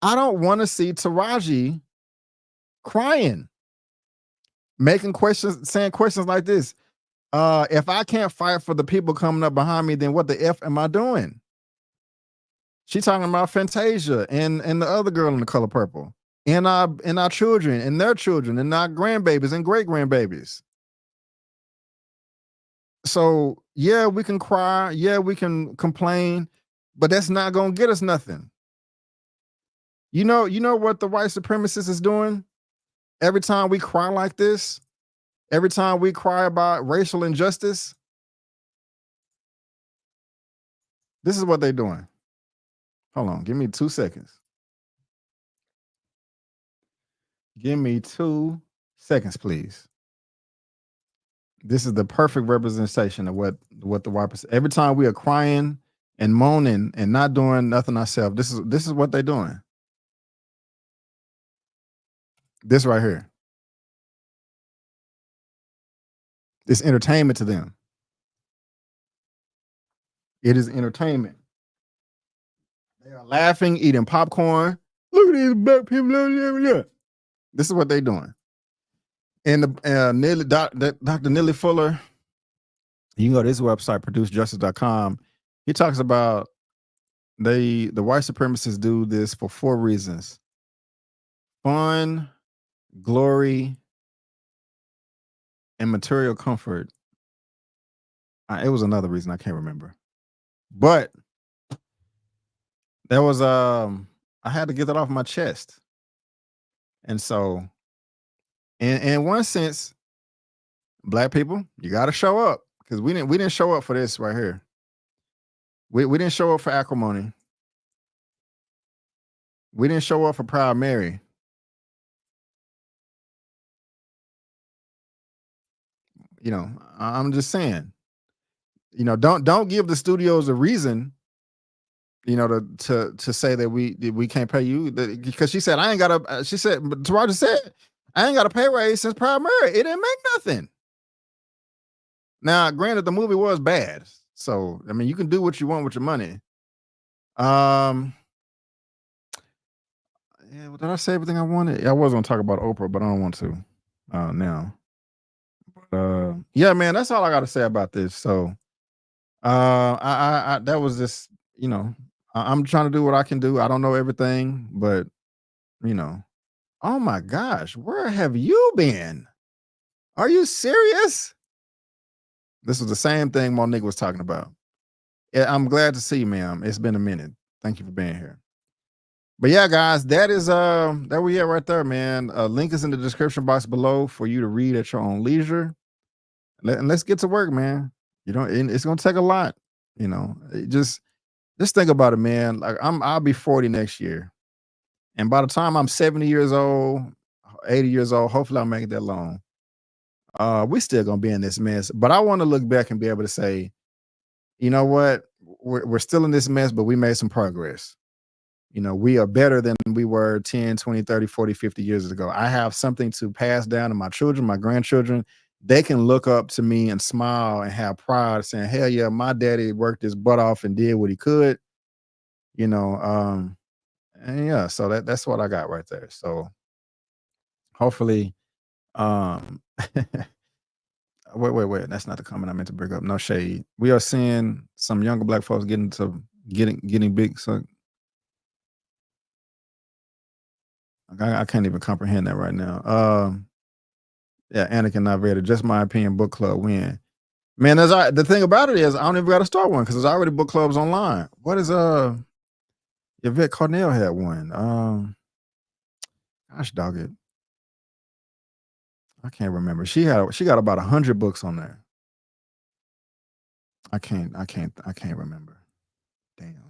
I don't want to see Taraji crying, making questions, saying questions like this. If I can't fight for the people coming up behind me, then what the F am I doing? She talking about Fantasia and the other girl in The Color Purple, and our children and their children and our grandbabies and great grandbabies. So yeah, we can cry, yeah, we can complain, but that's not gonna get us nothing. You know what the white supremacist is doing? Every time we cry like this, every time we cry about racial injustice, this is what they're doing. Hold on, give me 2 seconds. Give me 2 seconds, please. This is the perfect representation of what the white person. Every time we are crying and moaning and not doing nothing ourselves, this is what they're doing. This right here. It's entertainment to them. It is entertainment. They are laughing, eating popcorn. Look at these black people. This is what they're doing. And Dr. Nelly Fuller, you can go to his website, producejustice.com. He talks about the white supremacists do this for 4 reasons: fun, glory, and material comfort. It was another reason I can't remember, but there was I had to get that off my chest. And so, in one sense, black people, you got to show up, because we didn't show up for this right here. We didn't show up for acrimony. We didn't show up for Proud Mary. You know, I'm just saying, you know, don't give the studios a reason, you know, to say that we can't pay you, because she said Taraji said, I ain't got a pay raise since Proud Mary. It didn't make nothing. Now, granted, the movie was bad, so I mean, you can do what you want with your money. Yeah, well, did I say everything I wanted? I was gonna talk about Oprah, but I don't want to now. Yeah, man, that's all I got to say about this. So, I that was just, you know, I'm trying to do what I can do. I don't know everything, but you know, oh my gosh, where have you been? Are you serious? This was the same thing Monique was talking about. Yeah, I'm glad to see you, ma'am. It's been a minute. Thank you for being here. But yeah, guys, that is that we at right there, man. Link is in the description box below for you to read at your own leisure. And let's get to work, man. You know, it's gonna take a lot. You know, just think about it, man. Like I'll be 40 next year, and by the time I'm 70 years old, 80 years old, hopefully I'll make it that long. We still gonna be in this mess, but I want to look back and be able to say, you know what, we're still in this mess, but we made some progress. You know, we are better than we were 10, 20, 30, 40, 50 years ago. I have something to pass down to my children, my grandchildren. They can look up to me and smile and have pride, saying, hell yeah, my daddy worked his butt off and did what he could. You know, and yeah, so that's what I got right there. So hopefully, wait, that's not the comment I meant to bring up. No shade. We are seeing some younger black folks getting big. So I can't even comprehend that right now. Yeah, Anakin not Vader. Just my opinion. Book club win. Man, the thing about it is I don't even got to start one because there's already book clubs online. What is Yvette Cornell had one. Gosh dog it. I can't remember. She got about 100 books on there. I can't remember. Damn.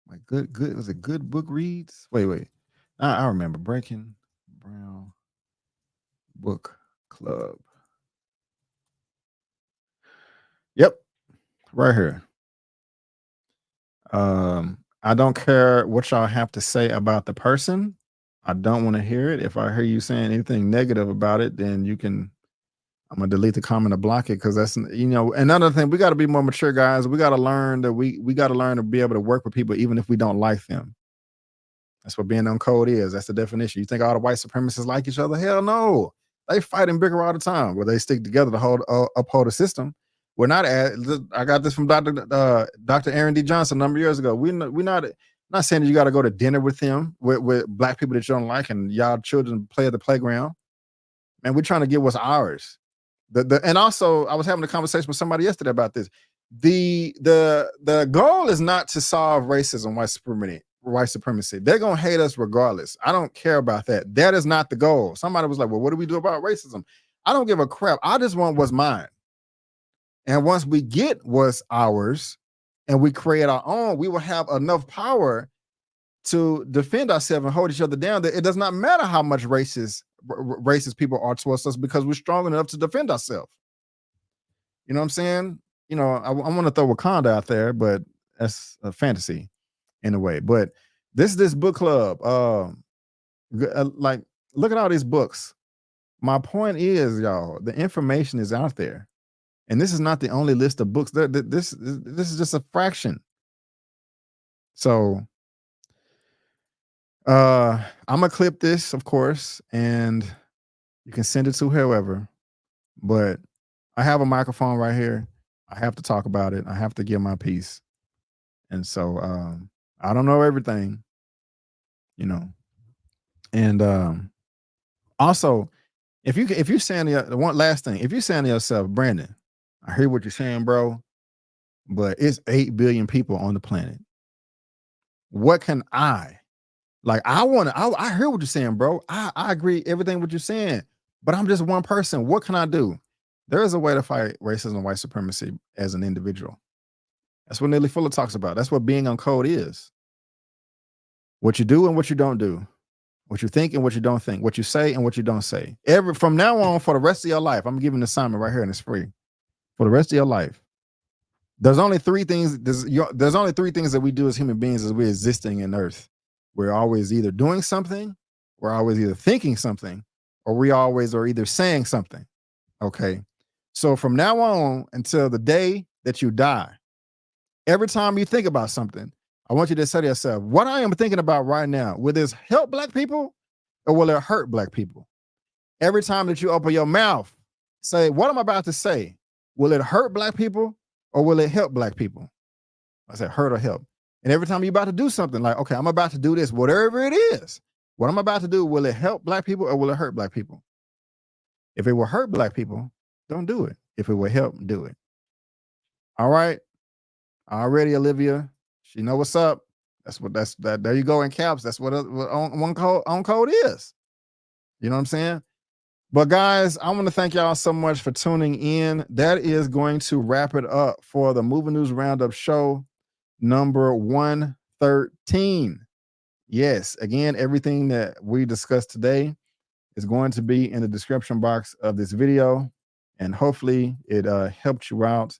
Like good was it Good Book Reads? Wait. I remember Breaking Brown Book Club. Yep. Right here. I don't care what y'all have to say about the person. I don't want to hear it. If I hear you saying anything negative about it, then I'm gonna delete the comment or block it because that's another thing. We got to be more mature, guys. We got to learn that we got to learn to be able to work with people even if we don't like them. That's what being on code is. That's the definition. You think all the white supremacists like each other? Hell no. They fight and bicker all the time. Where they stick together to uphold a system. We're not I got this from Dr. Aaron D. Johnson a number of years ago. We're not saying that you got to go to dinner with them with black people that you don't like and y'all children play at the playground. Man, we're trying to get what's ours. And also I was having a conversation with somebody yesterday about this. The goal is not to solve racism, white supremacy. They're gonna hate us regardless. I don't care about that. That is not the goal. Somebody was like, well, what do we do about racism? I don't give a crap. I just want what's mine. And once we get what's ours and we create our own, we will have enough power to defend ourselves and hold each other down. That it does not matter how much racist people are towards us because we're strong enough to defend ourselves. You know what I'm saying? I want to throw Wakanda out there, but that's a fantasy in a way. But this book club, like, look at all these books. My point is, y'all, the information is out there. And this is not the only list of books. This is just a fraction. So I'm gonna clip this, of course, and you can send it to whoever. But I have a microphone right here. I have to talk about it. I have to give my piece. And so I don't know everything, And also, if you're saying the one last thing, if you're saying to yourself, Brandon, I hear what you're saying, bro, but it's 8 billion people on the planet. What can I hear what you're saying, bro. I agree everything what you're saying, but I'm just one person. What can I do? There is a way to fight racism and white supremacy as an individual. That's what Nelly Fuller talks about. That's what being on code is. What you do and what you don't do. What you think and what you don't think. What you say and what you don't say. From now on, for the rest of your life, I'm giving an assignment right here and it's free. For the rest of your life. There's only three things. There's only three things that we do as human beings as we're existing in Earth. We're always either doing something, we're always either thinking something, or we always are either saying something. Okay. So from now on until the day that you die, every time you think about something, I want you to say to yourself, what I am thinking about right now, will this help black people or will it hurt black people? Every time that you open your mouth, say, what I'm about to say, will it hurt black people or will it help black people? I said hurt or help. And every time you're about to do something like, okay, I'm about to do this, whatever it is, what I'm about to do, will it help black people or will it hurt black people? If it will hurt black people, don't do it. If it will help, do it. All right. Already, Olivia. She know what's up. There you go in caps. That's what on code is. You know what I'm saying? But guys, I want to thank y'all so much for tuning in. That is going to wrap it up for the Movie News Roundup show number 113. Yes, again, everything that we discussed today is going to be in the description box of this video, and hopefully it helped you out.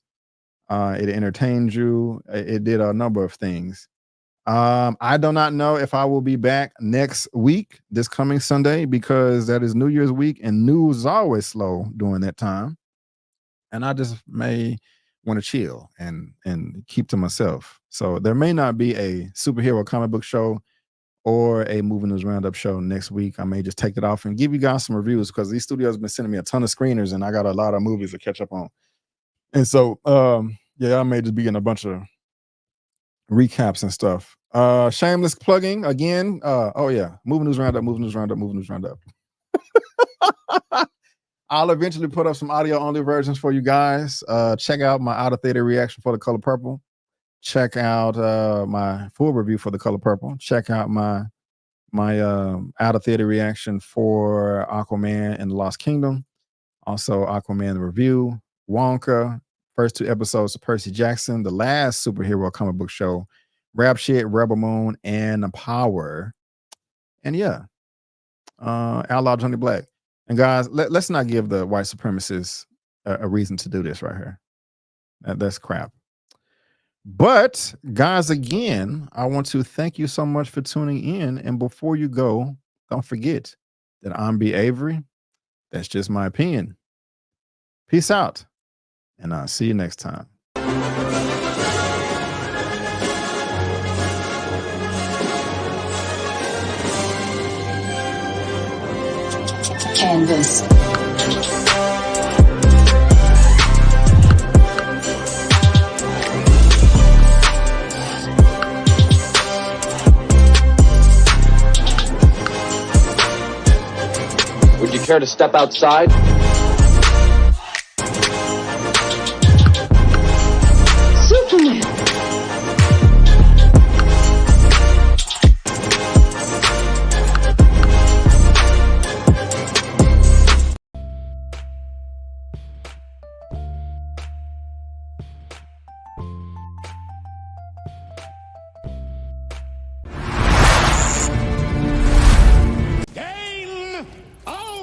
It entertained you. It did a number of things. I do not know if I will be back next week, this coming Sunday, because that is New Year's week and news is always slow during that time. And I just may want to chill and keep to myself. So there may not be a superhero comic book show or a movie news roundup show next week. I may just take it off and give you guys some reviews because these studios have been sending me a ton of screeners and I got a lot of movies to catch up on. And so, I may just be getting a bunch of recaps and stuff. Shameless plugging again. Movie news roundup. I'll eventually put up some audio only versions for you guys. Check out my out of theater reaction for The Color Purple. Check out my full review for The Color Purple. Check out my out of theater reaction for Aquaman and the Lost Kingdom. Also, Aquaman the review, Wonka, first 2 episodes of Percy Jackson, the last superhero comic book show, Rap Shit, Rebel Moon, and The Power. And yeah, Outlaw Johnny Black. And guys, let's not give the white supremacists a reason to do this right here. That's crap. But guys, again, I want to thank you so much for tuning in. And before you go, don't forget that I'm B. Avery. That's just my opinion. Peace out. And I'll see you next time. Canvas. Would you care to step outside?